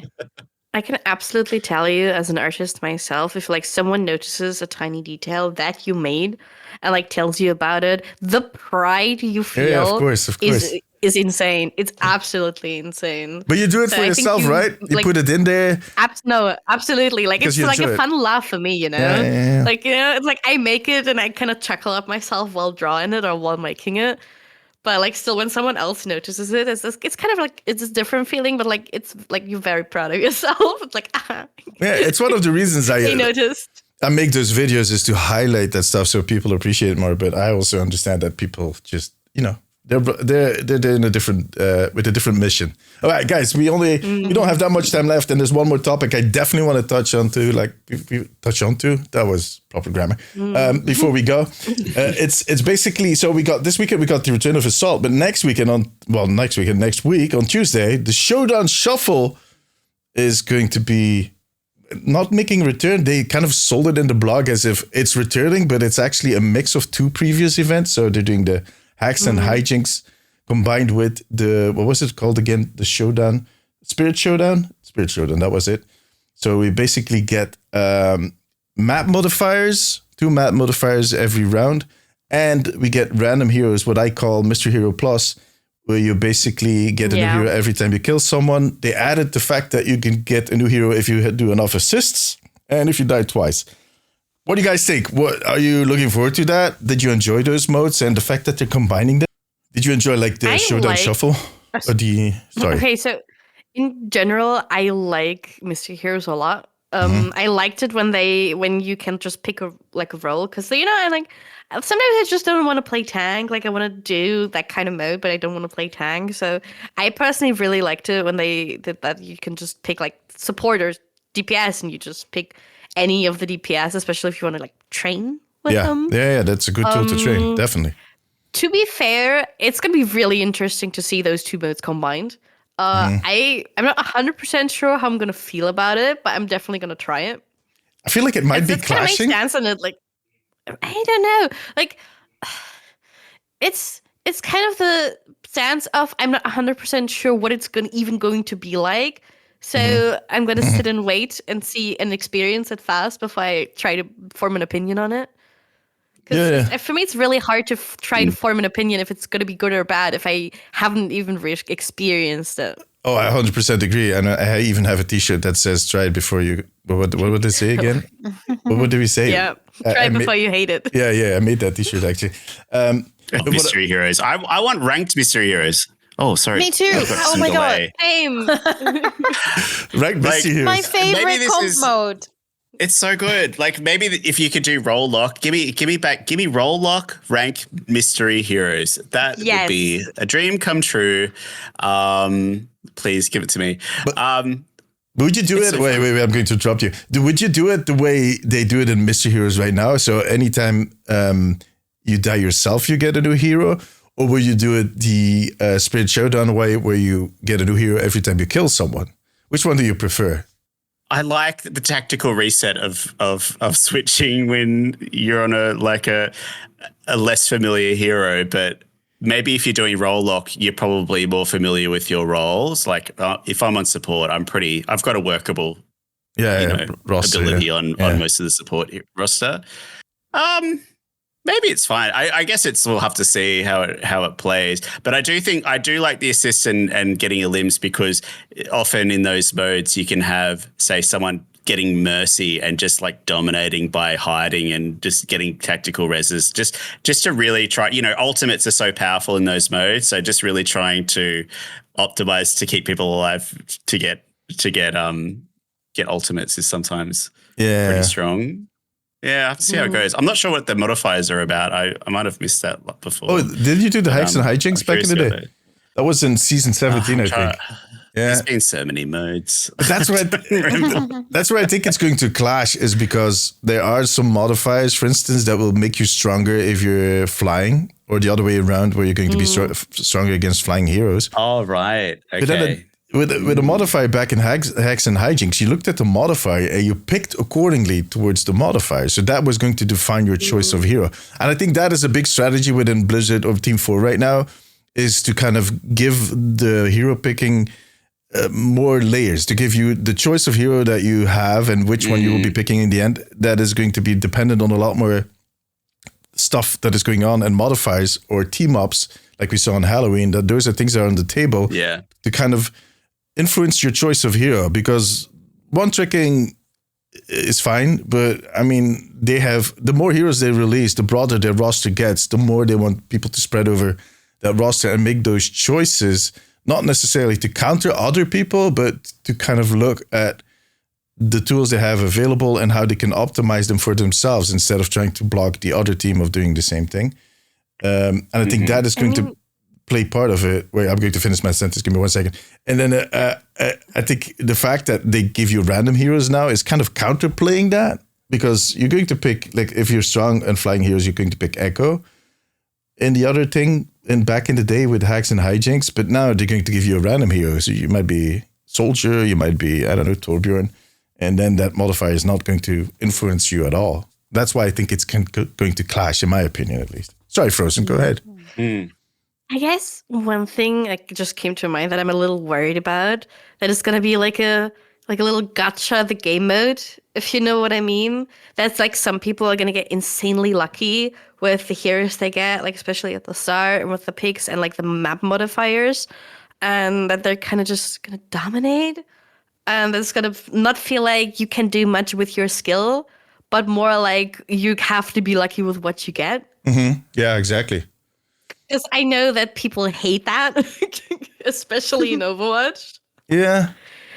I can absolutely tell you as an artist myself, if like someone notices a tiny detail that you made and like tells you about it, the pride you feel of course. is insane. It's absolutely insane. But you do it for yourself, right? You like, put it in there. No, absolutely. Like it's like a fun laugh for me, you know? Yeah. Like, you know, it's like I make it and I kind of chuckle at myself while drawing it or while making it. But like still when someone else notices it, it's kind of like it's a different feeling, but like it's like you're very proud of yourself. It's like Yeah, it's one of the reasons I noticed. I make those videos is to highlight that stuff so people appreciate it more. But I also understand that people just, you know, they're in a different with a different mission. All right, guys, we don't have that much time left, and there's one more topic I definitely want to touch onto. That was proper grammar. Before we go, it's basically so this weekend we got the return of Assault, but next week on Tuesday, the Showdown Shuffle is going to be not making a return. They kind of sold it in the blog as if it's returning, but it's actually a mix of two previous events. So they're doing the hacks and hijinks combined with what was it called again? The Showdown, Spirit Showdown, that was it. So we basically get map modifiers, 2 map modifiers every round, and we get random heroes, what I call Mystery Hero Plus, where you basically get a new hero every time you kill someone. They added the fact that you can get a new hero if you do enough assists and if you die twice. What do you guys think? What are you looking forward to that? Did you enjoy those modes and the fact that they're combining them? Did you enjoy like the Showdown Shuffle? Or sorry. Okay, so in general, I like Mystery Heroes a lot. I liked it when you can just pick a role because you know sometimes I just don't want to play tank. Like I want to do that kind of mode, but I don't want to play tank. So I personally really liked it when they did that. You can just pick like support or DPS, and you just pick any of the DPS, especially if you want to like train with them. Yeah, that's a good tool to train, definitely. To be fair, it's gonna be really interesting to see those two modes combined. I'm not 100% sure how I'm gonna feel about it, but I'm definitely gonna try it. I feel like it might be clashing. Kind of my stance on it, like I don't know, like it's kind of the stance of I'm not 100% sure what it's going to be like. So I'm gonna sit and wait and see and experience it fast before I try to form an opinion on it. Because for me, it's really hard to try to form an opinion if it's going to be good or bad if I haven't even experienced it. Oh, I 100% agree. And I even have a T-shirt that says "Try it before you." What would they say again? What did we say? Yeah, try it before you hate it. Yeah, I made that T-shirt actually. Mystery heroes. I want ranked mystery heroes. Oh, sorry. Me too. Oh my god. Same. Ranked mystery heroes. My favorite comp mode. It's so good. Like maybe if you could do roll lock, give me roll lock rank mystery heroes. That would be a dream come true. please give it to me. Would you do it? Wait, I'm going to interrupt you. Would you do it the way they do it in Mystery Heroes right now? So anytime you die yourself, you get a new hero? Or will you do it the Spirit Showdown way where you get a new hero every time you kill someone? Which one do you prefer? I like the tactical reset of switching when you're on a less familiar hero, but maybe if you're doing role lock, you're probably more familiar with your roles. Like if I'm on support, I've got a workable roster, ability on most of the support roster. Maybe it's fine. I guess we'll have to see how it plays. But I do like the assist and getting your limbs, because often in those modes you can have, say, someone getting mercy and just like dominating by hiding and just getting tactical reses, just to really try, ultimates are so powerful in those modes. So just really trying to optimize to keep people alive to get ultimates is sometimes pretty strong. Yeah, I have to see how it goes. I'm not sure what the modifiers are about. I might have missed that before. Oh, did you do the hacks and hijinks back in the day? That was in season 17, I think. Yeah, there's been so many modes. That's where that's where I think it's going to clash, is because there are some modifiers, for instance, that will make you stronger if you're flying, or the other way around, where you're going to be stronger against flying heroes. Oh, right. Okay. With a modifier back in hacks and hijinks, you looked at the modifier and you picked accordingly towards the modifier. So that was going to define your choice of hero. And I think that is a big strategy within Blizzard or Team 4 right now, is to kind of give the hero picking more layers, to give you the choice of hero that you have and which one you will be picking in the end. That is going to be dependent on a lot more stuff that is going on, and modifiers or team ups like we saw on Halloween. That those are things that are on the table to kind of influence your choice of hero, because one tricking is fine, but I mean, the more heroes they release, the broader their roster gets, the more they want people to spread over that roster and make those choices, not necessarily to counter other people, but to kind of look at the tools they have available and how they can optimize them for themselves instead of trying to block the other team of doing the same thing. And I think that is going to play part of it. Wait, I'm going to finish my sentence. Give me 1 second. And then I think the fact that they give you random heroes now is kind of counterplaying that, because you're going to pick, like, if you're strong and flying heroes, you're going to pick Echo. And the other thing, and back in the day with hacks and hijinks, but now they're going to give you a random hero. So you might be Soldier, you might be, I don't know, Torbjorn. And then that modifier is not going to influence you at all. That's why I think it's going to clash, in my opinion, at least. Sorry, Frozen, go ahead. I guess one thing that just came to mind that I'm a little worried about, that is going to be like a little gotcha the game mode, if you know what I mean. That's like some people are going to get insanely lucky with the heroes they get, like especially at the start and with the picks and like the map modifiers, and that they're kind of just going to dominate. And it's going to not feel like you can do much with your skill, but more like you have to be lucky with what you get. Mm-hmm. Yeah, exactly. Because I know that people hate that, especially in Overwatch. Yeah.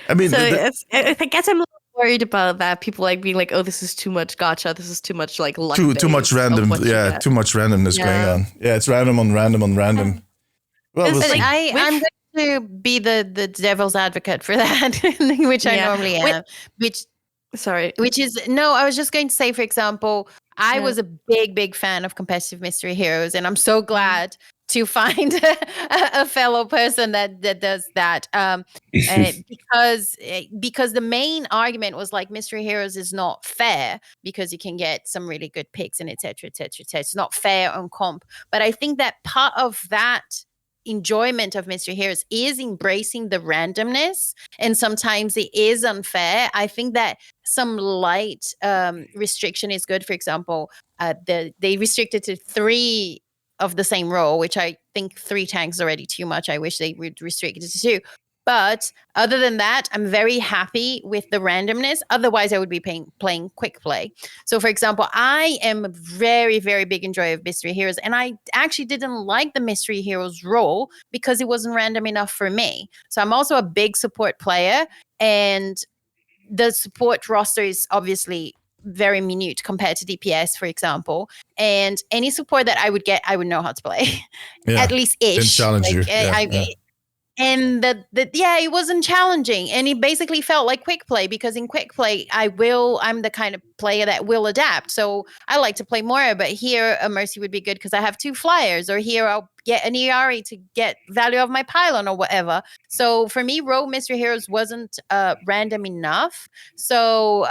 I mean, so I guess I'm a little worried about that. People like being like, oh, this is too much gotcha. This is too much like luck. Too much random. Yeah, too much randomness going on. Yeah, it's random on random on random. Well, we'll see. I'm going to be the devil's advocate for that, which I normally am. Which is, I was just going to say, for example, I was a big fan of competitive mystery heroes, and I'm so glad to find a fellow person that does that. Because the main argument was like mystery heroes is not fair because you can get some really good picks and et cetera, et cetera, et cetera. It's not fair on comp. But I think that part of that enjoyment of mystery heroes is embracing the randomness, and sometimes it is unfair. I think that some light restriction is good. For example, they restricted to 3 of the same role, which I think 3 tanks is already too much. I wish they would restrict it to 2. But other than that, I'm very happy with the randomness. Otherwise, I would be playing quick play. So, for example, I am a very, very big enjoyer of mystery heroes. And I actually didn't like the mystery heroes role because it wasn't random enough for me. So I'm also a big support player. And the support roster is obviously very minute compared to DPS, for example. And any support that I would get, I would know how to play. At least ish. And challenge you. And it wasn't challenging. And it basically felt like quick play, because in quick play, I'm the kind of player that will adapt. So I like to play more, but here a Mercy would be good because I have 2 flyers, or here I'll get an ERA to get value of my pylon or whatever. So for me, Rogue Mystery Heroes wasn't random enough. So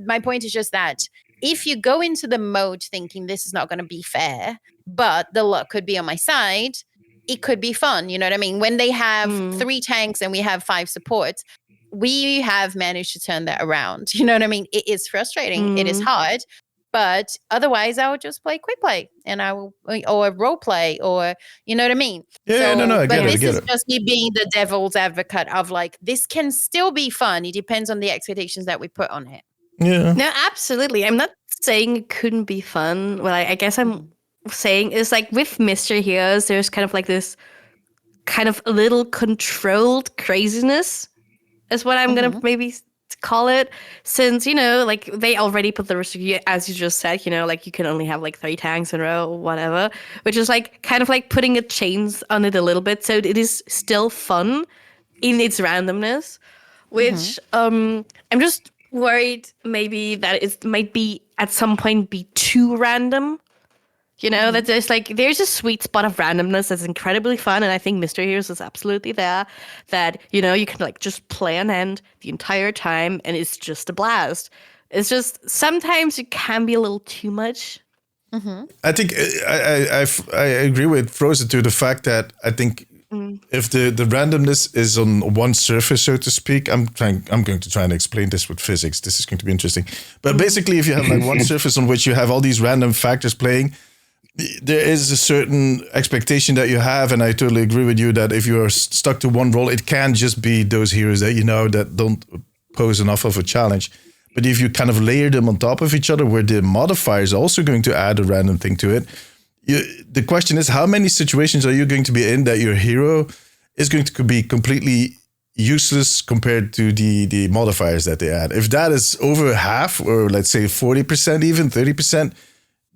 my point is just that if you go into the mode thinking this is not going to be fair, but the luck could be on my side, it could be fun. You know what I mean? When they have 3 tanks and we have 5 supports, we have managed to turn that around. You know what I mean? It is frustrating. It is hard. But otherwise, I would just play quick play or role play, or, you know what I mean? Yeah, no, I get it. This is just me being the devil's advocate of like, this can still be fun. It depends on the expectations that we put on it. Yeah. No, absolutely. I'm not saying it couldn't be fun. Well, I guess I'm saying is like with Mystery Heroes, there's kind of like this kind of a little controlled craziness is what I'm gonna maybe call it, since, you know, like they already put the restriction, as you just said, you know, like you can only have like 3 tanks in a row or whatever, which is like kind of like putting a chains on it a little bit, so it is still fun in its randomness, which I'm just worried maybe that it might be at some point be too random. You know, that there's a sweet spot of randomness that's incredibly fun, and I think Mystery Heroes is absolutely there. That, you know, you can like just play on end the entire time, and it's just a blast. It's just sometimes it can be a little too much. I think I agree with Frozen to the fact that I think if the randomness is on one surface, so to speak, I'm going to try and explain this with physics. This is going to be interesting. But basically, if you have like one surface on which you have all these random factors playing, there is a certain expectation that you have, and I totally agree with you that if you are stuck to one role, it can just be those heroes that you know that don't pose enough of a challenge. But if you kind of layer them on top of each other, where the modifier is also going to add a random thing to it, the question is, how many situations are you going to be in that your hero is going to be completely useless compared to the modifiers that they add? If that is over half, or let's say 40%, even 30%,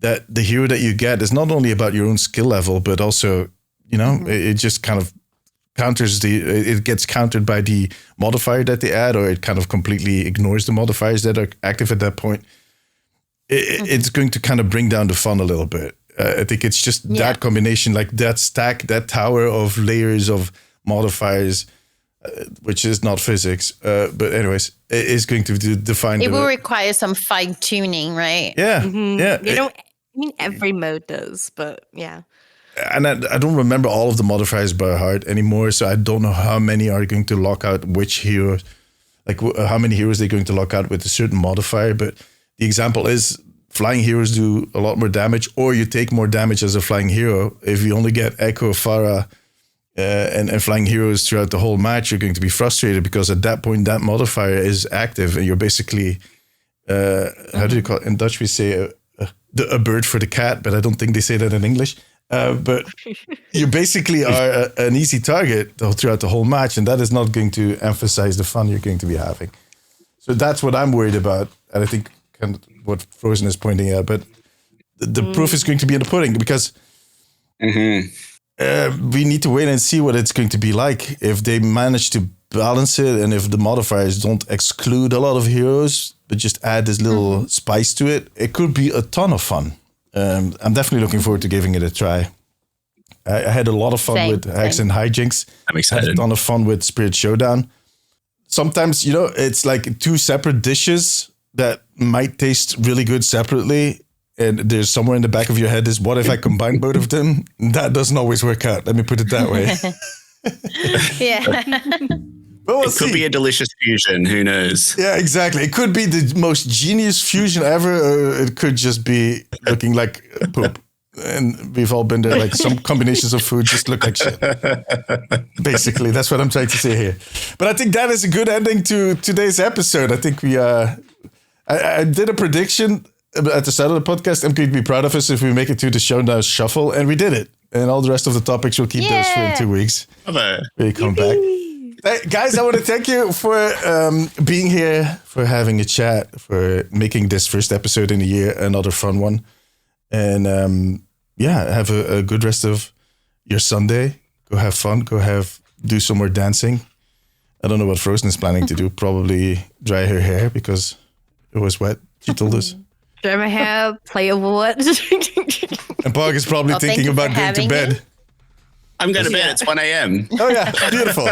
that the hero that you get is not only about your own skill level, but also, you know, it just kind of counters it gets countered by the modifier that they add, or it kind of completely ignores the modifiers that are active at that point. It's going to kind of bring down the fun a little bit. I think it's just that combination, like that stack, that tower of layers of modifiers, which is not physics. But anyways, it is going to define. It will require some fine tuning, right? Yeah. Yeah. You know, I mean, every mode does, but yeah. And I don't remember all of the modifiers by heart anymore, so I don't know how many are going to lock out which hero, like how many heroes they're going to lock out with a certain modifier. But the example is flying heroes do a lot more damage, or you take more damage as a flying hero. If you only get Echo, Farah, and flying heroes throughout the whole match, you're going to be frustrated because at that point that modifier is active, and you're basically, how do you call it? In Dutch we say a bird for the cat, but I don't think they say that in English. But you basically are an easy target throughout the whole match, and that is not going to emphasize the fun you're going to be having. So that's what I'm worried about, and I think kind of what Frozen is pointing out. But the proof is going to be in the pudding, because we need to wait and see what it's going to be like if they manage to balance it, and if the modifiers don't exclude a lot of heroes, but just add this little spice to it. It could be a ton of fun. I'm definitely looking forward to giving it a try. I had a lot of fun with Hacks and Hijinks. I'm excited. I had a ton of fun with Spirit Showdown. Sometimes, you know, it's like 2 separate dishes that might taste really good separately, and there's somewhere in the back of your head is, what if I combine both of them? That doesn't always work out. Let me put it that way. But we'll it could be a delicious fusion. Who knows? Yeah, exactly. It could be the most genius fusion ever, or it could just be looking like poop. And we've all been there. Like, some combinations of food just look like shit. Basically, that's what I'm trying to say here. But I think that is a good ending to today's episode. I think we I did a prediction at the start of the podcast. I'm going to be proud of us if we make it to the Showdown Shuffle, and we did it. And all the rest of the topics, we'll keep those for in 2 weeks. We come back. Hey, guys, I want to thank you for being here, for having a chat, for making this first episode in a year another fun one. And have a good rest of your Sunday. Go have fun. Go have do some more dancing. I don't know what Frozen is planning to do. Probably dry her hair because it was wet. She told us. Dry my hair, play Overwatch. And Pog is probably thinking about going to bed. I'm going to bed. It's 1 a.m. Oh, yeah. Beautiful.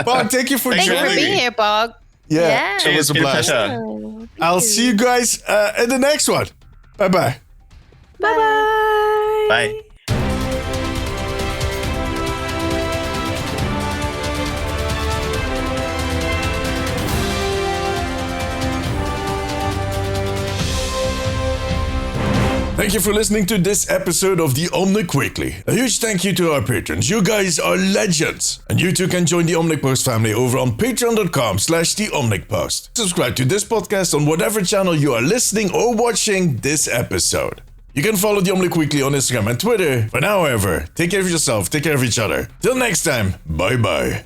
Bog, thank you for Thank you joining. for being here, Bog. Yeah, it was a blast. I'll see you guys in the next one. Bye-bye. Bye-bye. Bye. Thank you for listening to this episode of the Omnic Weekly. A huge thank you to our patrons. You guys are legends. And you too can join the Omnic Post family over on patreon.com/the Omnic Post. Subscribe to this podcast on whatever channel you are listening or watching this episode. You can follow the Omnic Weekly on Instagram and Twitter. For now, however, take care of yourself, take care of each other. Till next time, bye-bye.